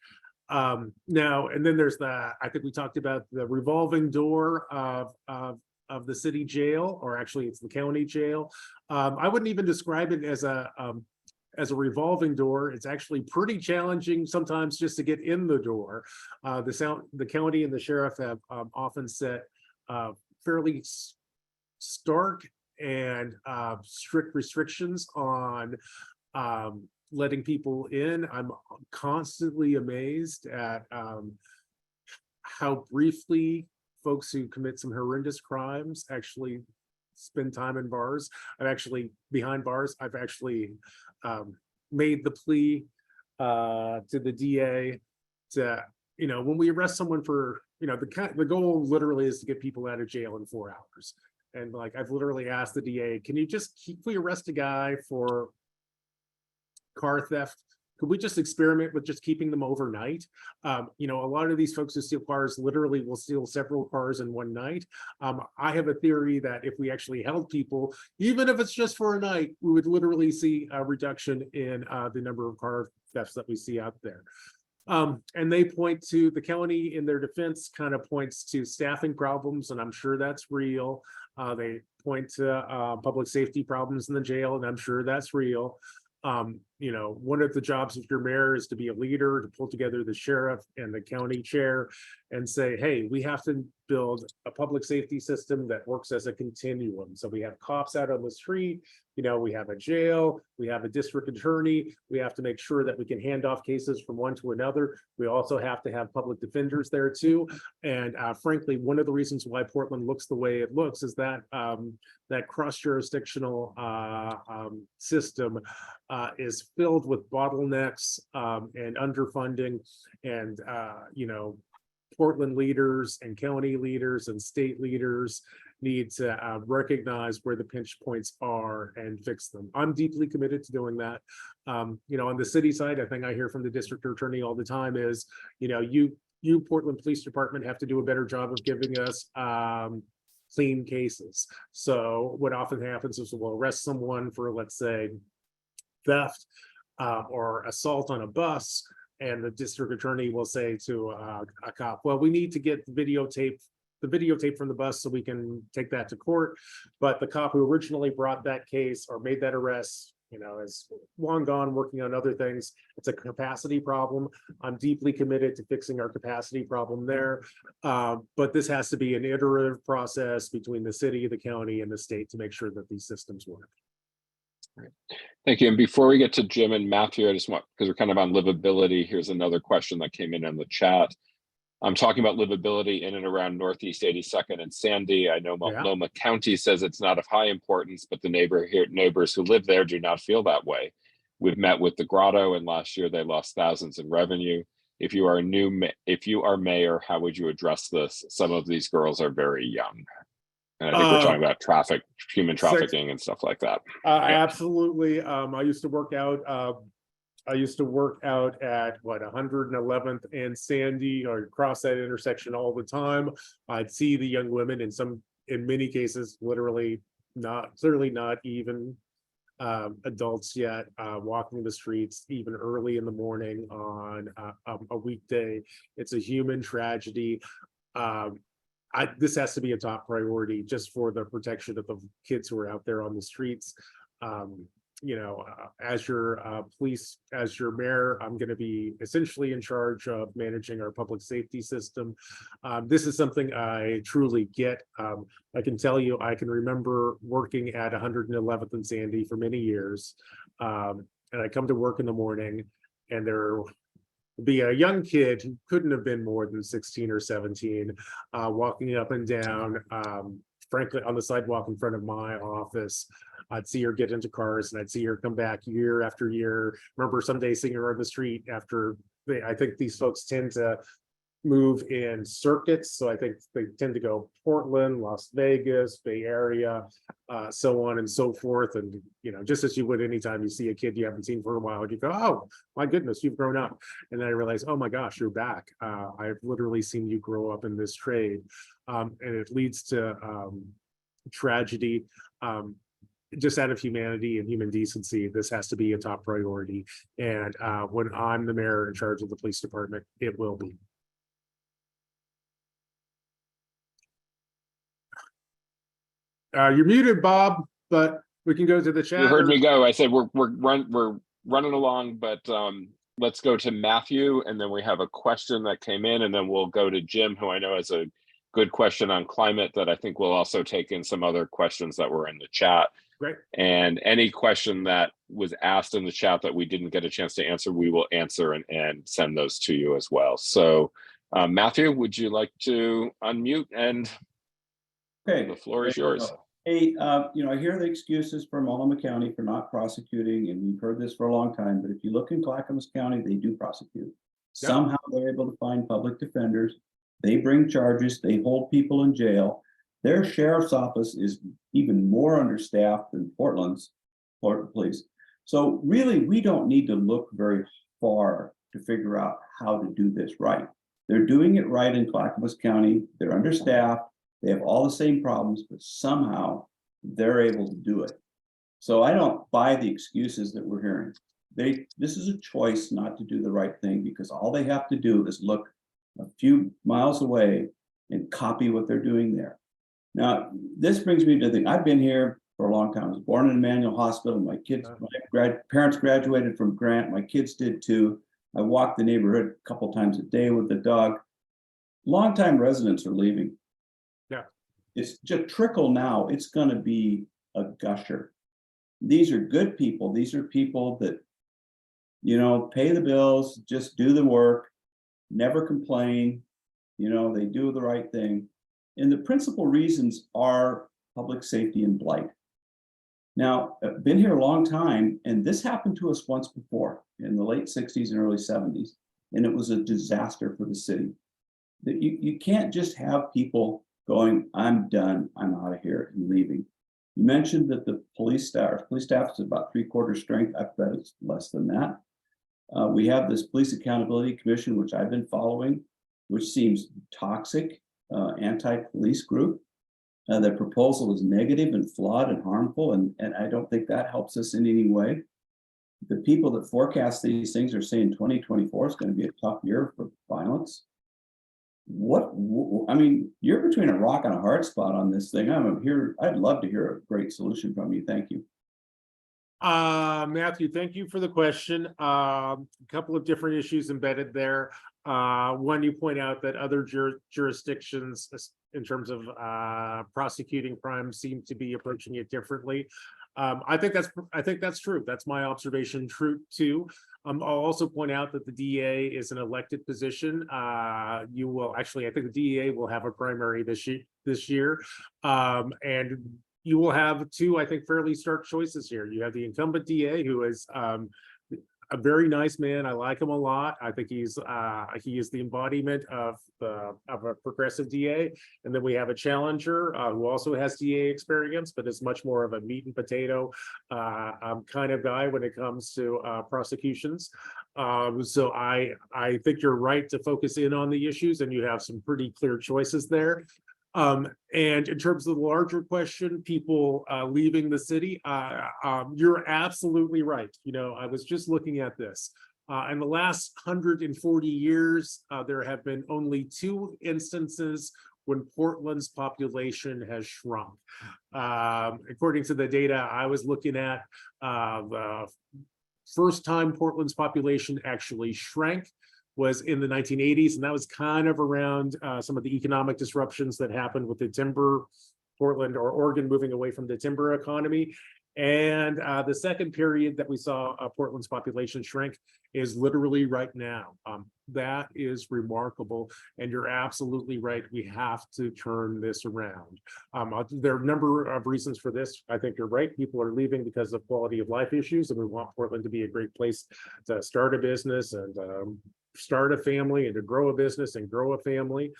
Now, and then there's I think we talked about the revolving door of the city jail, or actually it's the county jail. I wouldn't even describe it as a revolving door. It's actually pretty challenging sometimes just to get in the door. The county and the sheriff have often set fairly stark and strict restrictions on letting people in. I'm constantly amazed at how briefly folks who commit some horrendous crimes actually spend time in bars. Behind bars. I've actually made the plea to the DA to, when we arrest someone for, the goal literally is to get people out of jail in 4 hours. And like, I've literally asked the DA, can you just we arrest a guy for car theft could we just experiment with just keeping them overnight? You know, a lot of these folks who steal cars literally will steal several cars in one night. I have a theory that if we actually held people, even if it's just for a night, we would literally see a reduction in the number of car thefts that we see out there. And they point to the county in their defense kind of points to staffing problems, and I'm sure that's real. They point to public safety problems in the jail, and I'm sure that's real. You know, one of the jobs of your mayor is to be a leader, to pull together the sheriff and the county chair and say, hey, we have to build a public safety system that works as a continuum. So we have cops out on the street, you know, we have a jail, we have a district attorney, we have to make sure that we can hand off cases from one to another. We also have to have public defenders there too. And frankly, one of the reasons why Portland looks the way it looks is that that cross-jurisdictional system is filled with bottlenecks and underfunding, and you know, Portland leaders and county leaders and state leaders need to recognize where the pinch points are and fix them. I'm deeply committed to doing that. You know, on the city side, I think I hear from the district attorney all the time is, you know, you Portland Police Department have to do a better job of giving us clean cases. So what often happens is we'll arrest someone for, let's say, theft or assault on a bus, and the district attorney will say to a cop, well, we need to get the videotape from the bus so we can take that to court. But the cop who originally brought that case or made that arrest, you know, is long gone working on other things. It's a capacity problem. I'm deeply committed to fixing our capacity problem there. But this has to be an iterative process between the city, the county, and the state to make sure that these systems work. Thank you. And before we get to Jim and Matthew, I just want, because we're kind of on livability, here's another question that came in the chat. I'm talking about livability in and around Northeast 82nd and Sandy. I know Multnomah County says it's not of high importance, but the neighbors who live there do not feel that way. We've met with the Grotto, and last year they lost thousands in revenue. If you are mayor, how would you address this? Some of these girls are very young. And I think we're talking about human trafficking and stuff like that. Absolutely. I used to work out at what, 111th and Sandy, or across that intersection all the time. I'd see the young women in many cases, literally certainly not even adults yet, walking the streets even early in the morning on a weekday. It's a human tragedy. This has to be a top priority just for the protection of the kids who are out there on the streets. You know, as your mayor, I'm going to be essentially in charge of managing our public safety system. This is something I truly get. I can tell you, I can remember working at 111th and Sandy for many years. And I come to work in the morning, and there be a young kid who couldn't have been more than 16 or 17, walking up and down, frankly, on the sidewalk in front of my office. I'd see her get into cars, and I'd see her come back year after year. Remember some days seeing her on the street after I think these folks tend to move in circuits. So I think they tend to go Portland, Las Vegas, Bay Area, so on and so forth. And, you know, just as you would anytime you see a kid you haven't seen for a while, you go, oh, my goodness, you've grown up. And then I realized, oh my gosh, you're back. I've literally seen you grow up in this trade. And it leads to tragedy. Just out of humanity and human decency, this has to be a top priority. And when I'm the mayor in charge of the police department, it will be. You're muted, Bob, but we can go to the chat. You heard me go. I said we're running along, but let's go to Matthew, and then we have a question that came in, and then we'll go to Jim, who I know has a good question on climate that I think we'll also take in some other questions that were in the chat. Great. And any question that was asked in the chat that we didn't get a chance to answer, we will answer and send those to you as well. So Matthew, would you like to unmute, and the floor is yours. Hey, you know, I hear the excuses from Multnomah County for not prosecuting, and we've heard this for a long time, but if you look in Clackamas County, they do prosecute. Yep. Somehow they're able to find public defenders. They bring charges, they hold people in jail. Their sheriff's office is even more understaffed than Portland's police. So really, we don't need to look very far to figure out how to do this right. They're doing it right in Clackamas County. They're understaffed. They have all the same problems, but somehow they're able to do it. So I don't buy the excuses that we're hearing. This is a choice not to do the right thing because all they have to do is look a few miles away and copy what they're doing there. Now, this brings me to the thing. I've been here for a long time. I was born in Emmanuel Hospital. My kids, my parents graduated from Grant. My kids did too. I walk the neighborhood a couple times a day with the dog. Longtime residents are leaving. Yeah. It's just trickle now. It's going to be a gusher. These are good people. These are people that, you know, pay the bills, just do the work, never complain. You know, they do the right thing. And the principal reasons are public safety and blight. Now, I've been here a long time, and this happened to us once before in the late 60s and early 70s, and it was a disaster for the city. That you can't just have people going, I'm done, I'm out of here, and leaving. You mentioned that the police staff is about 3/4 strength. I bet it's less than that. We have this Police Accountability Commission, which I've been following, which seems toxic, anti-police group. Their proposal is negative and flawed and harmful, and I don't think that helps us in any way. The people that forecast these things are saying 2024 is going to be a tough year for violence. I mean, you're between a rock and a hard spot on this thing. I'd love to hear a great solution from you. Thank you. Matthew, thank you for the question. A couple of different issues embedded there. One, you point out that other jurisdictions in terms of prosecuting crime seem to be approaching it differently. I think that's true. That's my observation. True too. I'll also point out that the DA is an elected position. I think the DEA will have a primary this year, and you will have two, I think, fairly stark choices here. You have the incumbent DA, who is a very nice man. I like him a lot. I think he is the embodiment of a progressive DA. And then we have a challenger who also has DA experience, but is much more of a meat and potato kind of guy when it comes to prosecutions. So I think you're right to focus in on the issues, and you have some pretty clear choices there. And in terms of the larger question, people leaving the city, you're absolutely right. You know, I was just looking at this. In the last 140 years, there have been only 2 instances when Portland's population has shrunk. According to the data I was looking at, the first time Portland's population actually shrank was in the 1980s, and that was kind of around some of the economic disruptions that happened with the timber, Portland or Oregon moving away from the timber economy. And the second period that we saw Portland's population shrink is literally right now. That is remarkable, and you're absolutely right. We have to turn this around. There are a number of reasons for this. I think you're right. People are leaving because of quality of life issues, and we want Portland to be a great place to start a business and start a family and to grow a business and grow a family.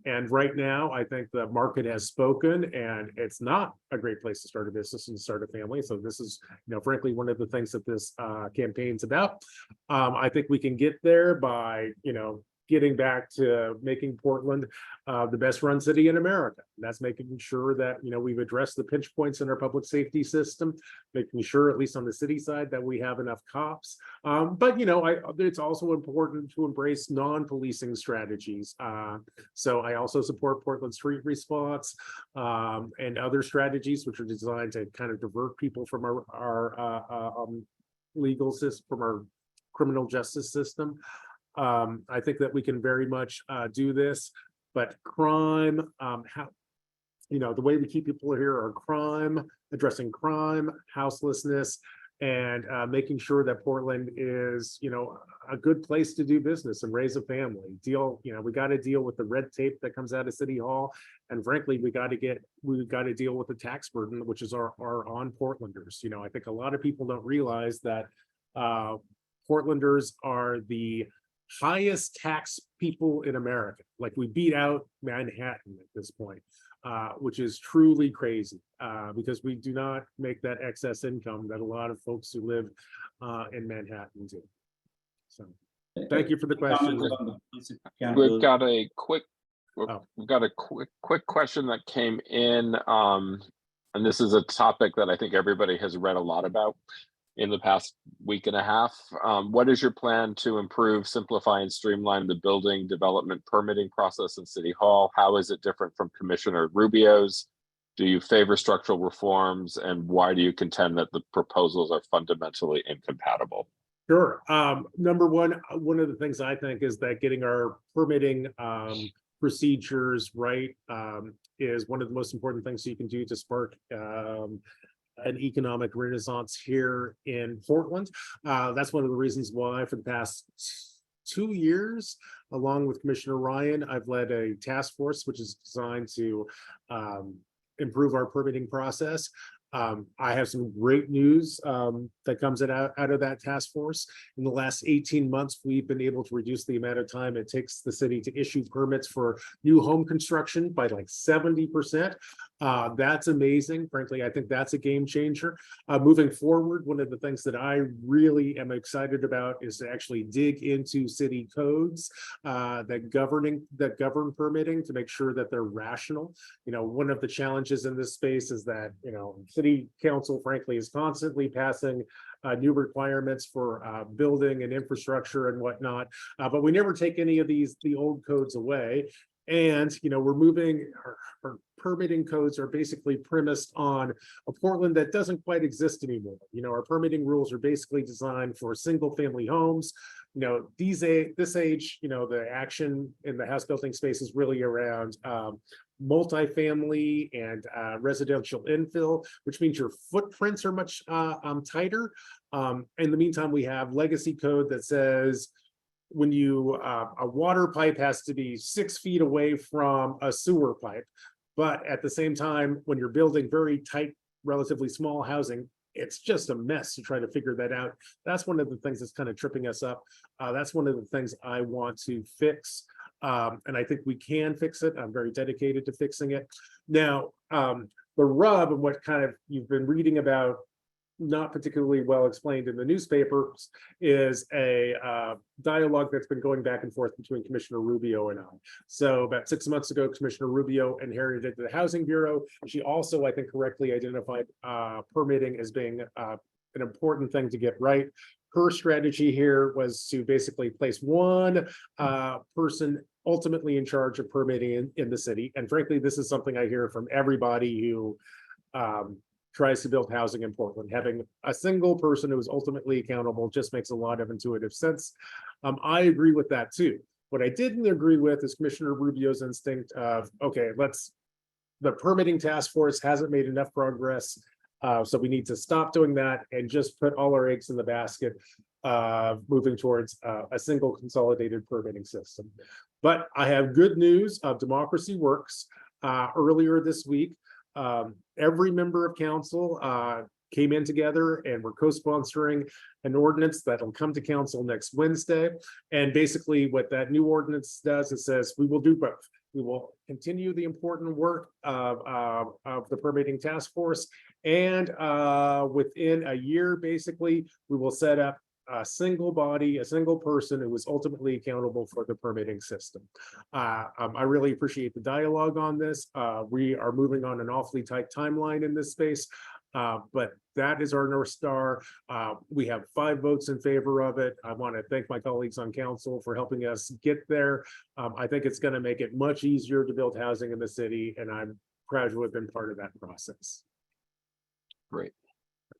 And right now, I think the market has spoken, and it's not a great place to start a business and start a family. So this is, frankly, one of the things that this campaign's about. I think we can get there by, getting back to making Portland the best run city in America. And that's making sure that, we've addressed the pinch points in our public safety system, making sure, at least on the city side, that we have enough cops. But, it's also important to embrace non-policing strategies. So I also support Portland Street Response and other strategies which are designed to kind of divert people from our legal system, from our criminal justice system. I think that we can very much do this, but crime, the way we keep people here are addressing crime, houselessness, and making sure that Portland is, a good place to do business and raise a family. We got to deal with the red tape that comes out of City Hall, and frankly, we got to deal with the tax burden, which is our on Portlanders. I think a lot of people don't realize that Portlanders are the highest tax people in America. Like we beat out Manhattan at this point, which is truly crazy because we do not make that excess income that a lot of folks who live in Manhattan do. So thank you for the question. Comment on the police We've accountability. got a quick, Oh. we've got a quick question that came in. And this is a topic that I think everybody has read a lot about in the past week and a half. What is your plan to improve, simplify, and streamline the building development permitting process in City Hall? How is it different from Commissioner Rubio's? Do you favor structural reforms? And why do you contend that the proposals are fundamentally incompatible? Sure. Number one of the things I think is that getting our permitting procedures right is one of the most important things you can do to spark an economic renaissance here in Portland. That's one of the reasons why for the past 2 years, along with Commissioner Ryan, I've led a task force which is designed to improve our permitting process. I have some great news that comes out of that task force. In the last 18 months, we've been able to reduce the amount of time it takes the city to issue permits for new home construction by like 70%. That's amazing. Frankly, I think that's a game changer. Moving forward, one of the things that I really am excited about is to actually dig into city codes that govern permitting to make sure that they're rational. You know, one of the challenges in this space is that, you know, city council, frankly, is constantly passing new requirements for building and infrastructure and whatnot, but we never take any of the old codes away. And, you know, we're moving, our permitting codes are basically premised on a Portland that doesn't quite exist anymore. You know, our permitting rules are basically designed for single family homes. You know, this age, you know, the action in the house building space is really around multifamily and residential infill, which means your footprints are much tighter. In the meantime, we have legacy code that says when you a water pipe has to be 6 feet away from a sewer pipe, but at the same time, when you're building very tight, relatively small housing, it's just a mess to try to figure that out. That's one of the things that's kind of tripping us up. That's one of the things I want to fix. And I think we can fix it. I'm very dedicated to fixing it. Now, the rub and what kind of you've been reading about, not particularly well explained in the newspapers, is a dialogue that's been going back and forth between Commissioner Rubio and I. So about 6 months ago, Commissioner Rubio inherited the Housing Bureau. She also, I think, correctly identified permitting as being an important thing to get right. Her strategy here was to basically place one person ultimately in charge of permitting in the city. And frankly, this is something I hear from everybody who tries to build housing in Portland. Having a single person who is ultimately accountable just makes a lot of intuitive sense. I agree with that too. What I didn't agree with is Commissioner Rubio's instinct of, okay, the permitting task force hasn't made enough progress. So we need to stop doing that and just put all our eggs in the basket of moving towards a single consolidated permitting system. But I have good news. Democracy works. Earlier this week, every member of council came in together and we're co-sponsoring an ordinance that'll come to council next Wednesday. And basically what that new ordinance does, it says we will do both. We will continue the important work of the permitting task force. And within a year, basically, we will set up a single body, a single person who is ultimately accountable for the permitting system. I really appreciate the dialogue on this. We are moving on an awfully tight timeline in this space, but that is our North Star. We have 5 votes in favor of it. I want to thank my colleagues on council for helping us get there. I think it's going to make it much easier to build housing in the city, and I'm proud to have been part of that process. Great.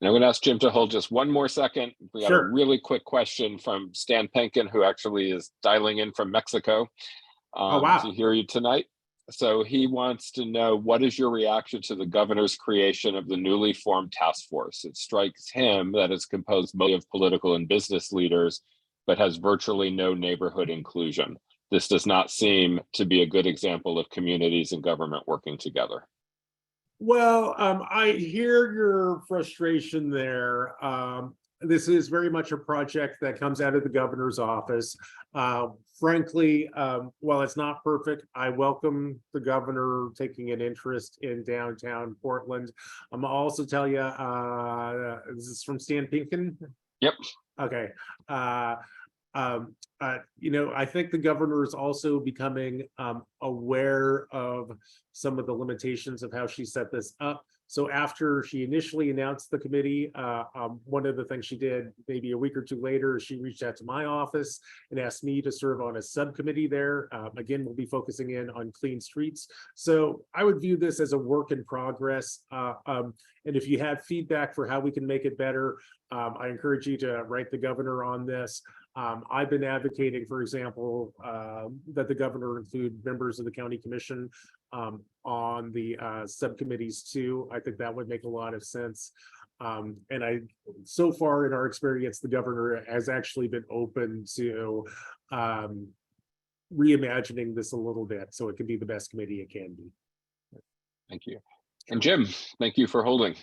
And I'm going to ask Jim to hold just one more second. We got Sure. a really quick question from Stan Penkin, who actually is dialing in from Mexico Oh, wow. to hear you tonight. So he wants to know, what is your reaction to the governor's creation of the newly formed task force? It strikes him that it's composed mostly of political and business leaders, but has virtually no neighborhood inclusion. This does not seem to be a good example of communities and government working together. Well, I hear your frustration there. this is very much a project that comes out of the governor's office. Frankly, while it's not perfect, I welcome the governor taking an interest in downtown Portland. I'm also tell you, this is from Stan Pinkin. Yep. Okay. I think the governor is also becoming aware of some of the limitations of how she set this up. So after she initially announced the committee, one of the things she did maybe a week or two later, she reached out to my office and asked me to serve on a subcommittee there. Again, we'll be focusing in on clean streets. So I would view this as a work in progress. And if you have feedback for how we can make it better, I encourage you to write the governor on this. I've been advocating, for example, that the governor include members of the county commission on the subcommittees too. I think that would make a lot of sense. And so far in our experience, the governor has actually been open to reimagining this a little bit so it can be the best committee it can be. Thank you. And Jim, thank you for holding.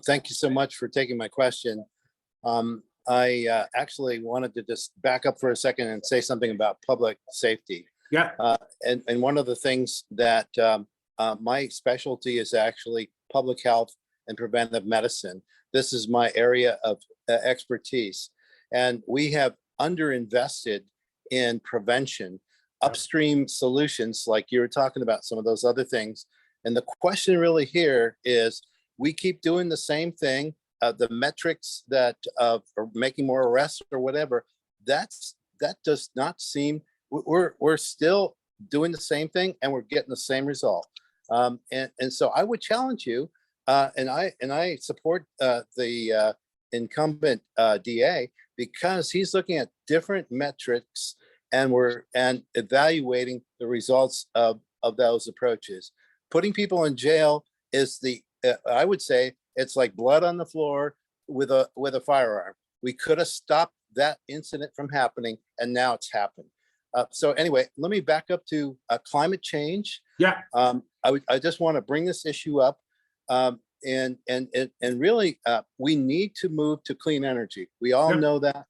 Thank you so much for taking my question. I actually wanted to just back up for a second and say something about public safety. Yeah. And one of the things that my specialty is actually public health and preventive medicine. This is my area of expertise. And we have underinvested in prevention, upstream solutions, like you were talking about, some of those other things. And the question really here is, we keep doing the same thing. The metrics that are making more arrests or whatever, that does not seem, we're still doing the same thing and we're getting the same result. And so I would challenge you, and I support the incumbent DA, because he's looking at different metrics and evaluating the results of those approaches. Putting people in jail is I would say, it's like blood on the floor with a firearm. We could have stopped that incident from happening, and now it's happened. So anyway, let me back up to climate change. Yeah. I just want to bring this issue up, and really, we need to move to clean energy. We all know that.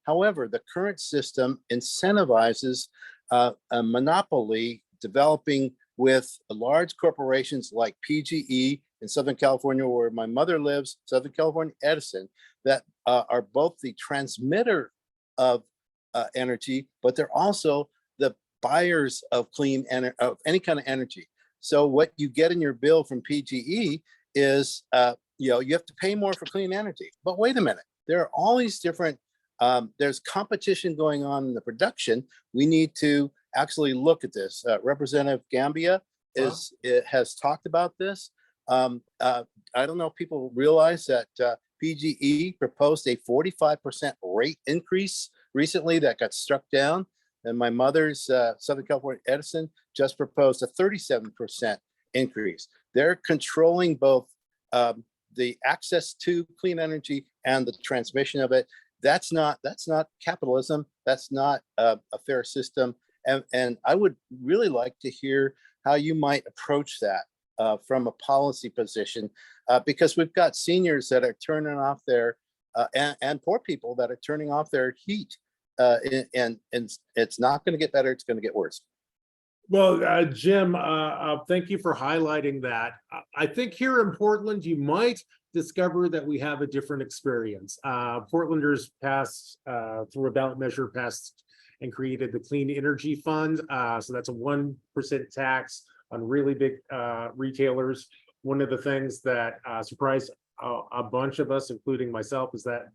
However, the current system incentivizes a monopoly developing with large corporations like PGE in Southern California, where my mother lives, Southern California Edison, that are both the transmitter of energy, but they're also the buyers of clean energy, of any kind of energy. So what you get in your bill from PGE is, you have to pay more for clean energy. But wait a minute, there are all these different, there's competition going on in the production. We need to actually look at this. Representative Gambia has talked about this. I don't know if people realize that PGE proposed a 45% rate increase recently that got struck down. And my mother's Southern California Edison just proposed a 37% increase. They're controlling both the access to clean energy and the transmission of it. That's not capitalism. That's not a fair system. And I would really like to hear how you might approach that from a policy position, because we've got seniors that are turning off their, and poor people that are turning off their heat. And it's not going to get better. It's going to get worse. Well, Jim, thank you for highlighting that. I think here in Portland, you might discover that we have a different experience. Portlanders passed through a ballot measure, passed and created the Clean Energy Fund. So that's a 1% tax on really big retailers. One of the things that surprised a bunch of us, including myself, is that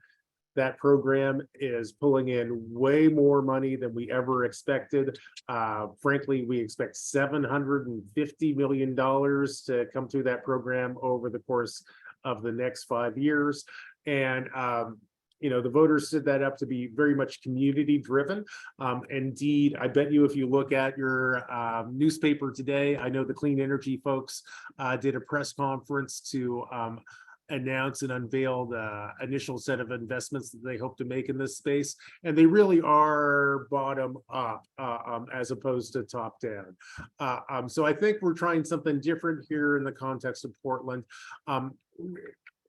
that program is pulling in way more money than we ever expected. Frankly, we expect $750 million to come through that program over the course of the next 5 years. And the voters set that up to be very much community driven. Indeed, I bet you if you look at your newspaper today, I know the clean energy folks did a press conference to announce and unveil the initial set of investments that they hope to make in this space. And they really are bottom up as opposed to top down. So I think we're trying something different here in the context of Portland.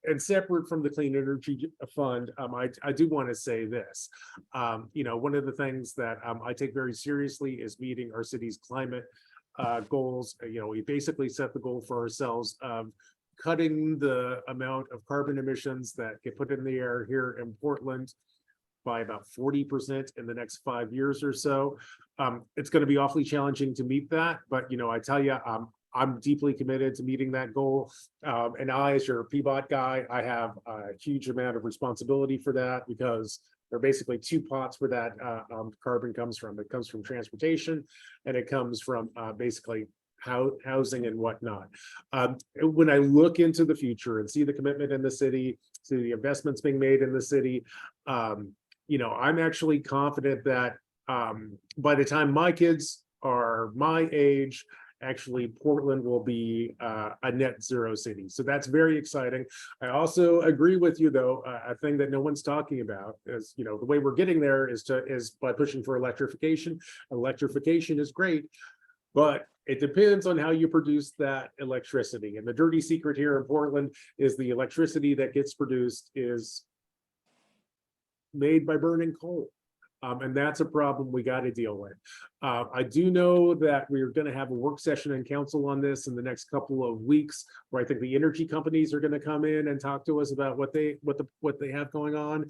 and separate from the Clean Energy Fund, I do want to say this. One of the things that I take very seriously is meeting our city's climate goals. We basically set the goal for ourselves of cutting the amount of carbon emissions that get put in the air here in Portland by about 40% in the next 5 years or so. It's going to be awfully challenging to meet that, but I tell you, I'm deeply committed to meeting that goal. And I, as your PBOT guy, I have a huge amount of responsibility for that, because there are basically two pots where that carbon comes from. It comes from transportation, and it comes from basically housing and whatnot. When I look into the future and see the commitment in the city, see the investments being made in the city, I'm actually confident that by the time my kids are my age, actually Portland will be a net zero city. So that's very exciting. I also agree with you, though, a thing that no one's talking about is, the way we're getting there is by pushing for electrification. Electrification is great, but it depends on how you produce that electricity. And the dirty secret here in Portland is the electricity that gets produced is made by burning coal. And that's a problem we got to deal with. I do know that we're going to have a work session in council on this in the next couple of weeks, where I think the energy companies are going to come in and talk to us about what they have going on.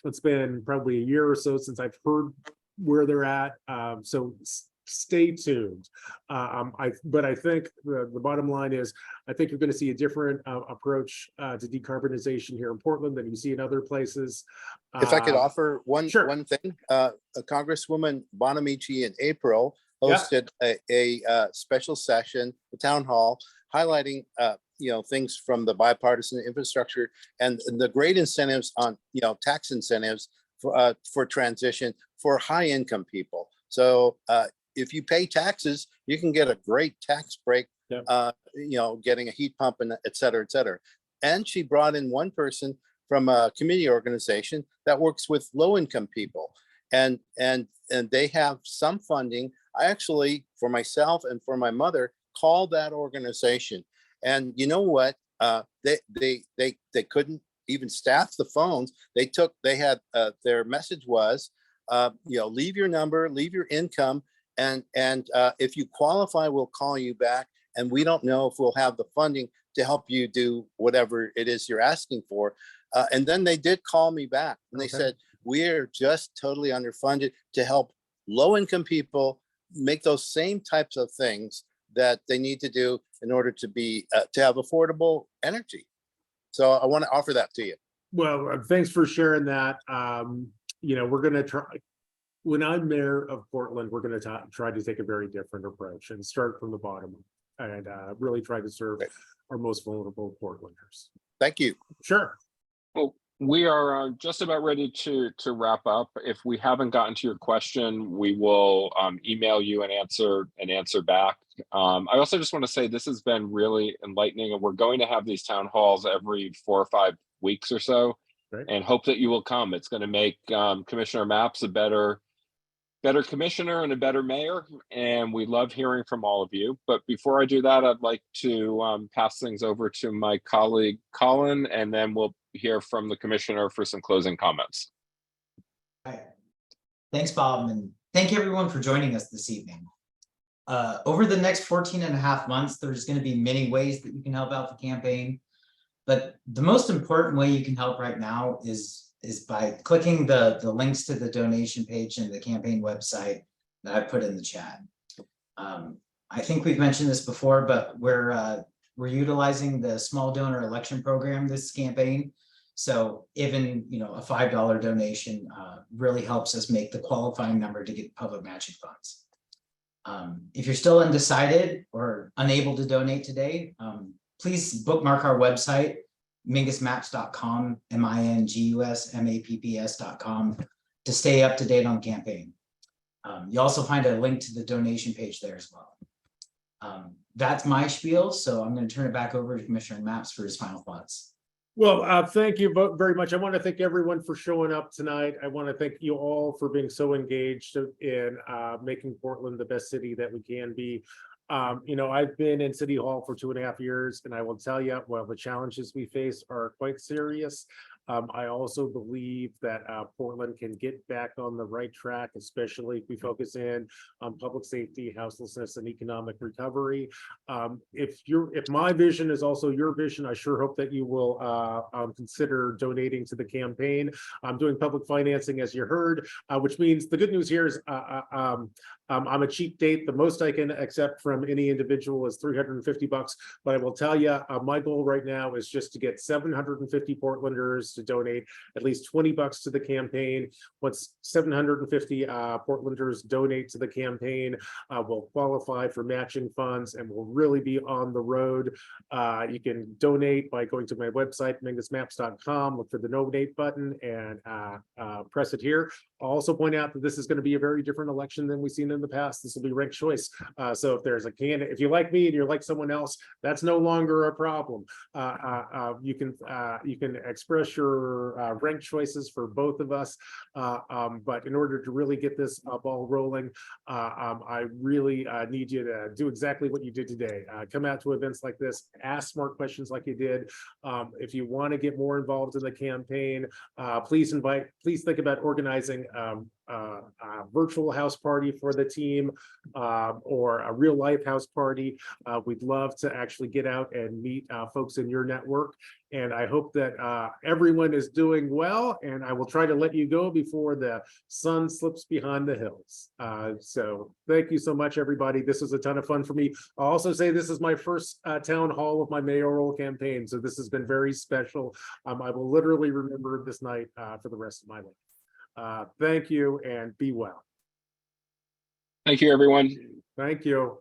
It's been probably a year or so since I've heard where they're at. So stay tuned. But I think the bottom line is, I think you're going to see a different approach to decarbonization here in Portland than you see in other places. If I could offer one sure. one thing, Congresswoman Bonamici in April hosted a special session, the town hall, highlighting things from the bipartisan infrastructure and the great incentives on tax incentives for transition for high income people. So if you pay taxes, you can get a great tax break. Yep. Getting a heat pump and et cetera, et cetera. And she brought in one person from a community organization that works with low-income people, and they have some funding. I actually, for myself and for my mother, called that organization, and you know what? They couldn't even staff the phones. They had their message was, leave your number, leave your income, and if you qualify, we'll call you back. And we don't know if we'll have the funding to help you do whatever it is you're asking for. And then they did call me back, and they said, we're just totally underfunded to help low-income people make those same types of things that they need to do in order to be to have affordable energy. So I want to offer that to you. Well, thanks for sharing that. We're going to try. When I'm mayor of Portland, we're going to try to take a very different approach and start from the bottom and really try to serve our most vulnerable Portlanders. Thank you. Sure. Well, we are just about ready to wrap up. If we haven't gotten to your question, we will email you an answer back. I also just want to say this has been really enlightening, and we're going to have these town halls every 4 or 5 weeks or so, and hope that you will come. It's going to make Commissioner Mapps a better commissioner and a better mayor, and we love hearing from all of you. But before I do that, I'd like to pass things over to my colleague Colin, and then we'll hear from the commissioner for some closing comments. Hi. Thanks, Bob, and thank you everyone for joining us this evening. Over the next 14 and a half months, there's going to be many ways that you can help out the campaign, but the most important way you can help right now is by clicking the links to the donation page and the campaign website that I put in the chat. I think we've mentioned this before, but we're utilizing the small donor election program this campaign. So even a $5 donation really helps us make the qualifying number to get public matching funds. If you're still undecided or unable to donate today, please bookmark our website, mingusmaps.com, MINGUSMAPPS.com, to stay up to date on the campaign. You also find a link to the donation page there as well. That's my spiel, so I'm going to turn it back over to Commissioner Mapps for his final thoughts. Well, thank you very much. I want to thank everyone for showing up tonight. I want to thank you all for being so engaged in making Portland the best city that we can be. You know, I've been in City Hall for 2.5 years, and I will tell you, well, the challenges we face are quite serious. I also believe that Portland can get back on the right track, especially if we focus in on public safety, houselessness, and economic recovery. If my vision is also your vision, I sure hope that you will consider donating to the campaign. I'm doing public financing, as you heard, which means the good news here is I'm a cheap date. The most I can accept from any individual is $350. But I will tell you, my goal right now is just to get 750 Portlanders to donate at least $20 to the campaign. Once 750 Portlanders donate to the campaign, we'll qualify for matching funds and we'll really be on the road. You can donate by going to my website, mingusmaps.com, look for the donate button and press it here. I'll also point out that this is going to be a very different election than we've seen in the past. This will be ranked choice. So if there's a candidate, if you like me and you're like someone else, that's no longer a problem. You can express your ranked choices for both of us. But in order to really get this ball rolling, I really need you to do exactly what you did today. Come out to events like this, ask smart questions like you did. If you want to get more involved in the campaign, please think about organizing a virtual house party for the team or a real life house party. We'd love to actually get out and meet folks in your network. And I hope that everyone is doing well, and I will try to let you go before the sun slips behind the hills. So thank you so much, everybody. This was a ton of fun for me. I'll also say this is my first town hall of my mayoral campaign. So this has been very special. I will literally remember this night for the rest of my life. Thank you and be well. Thank you, everyone. Thank you.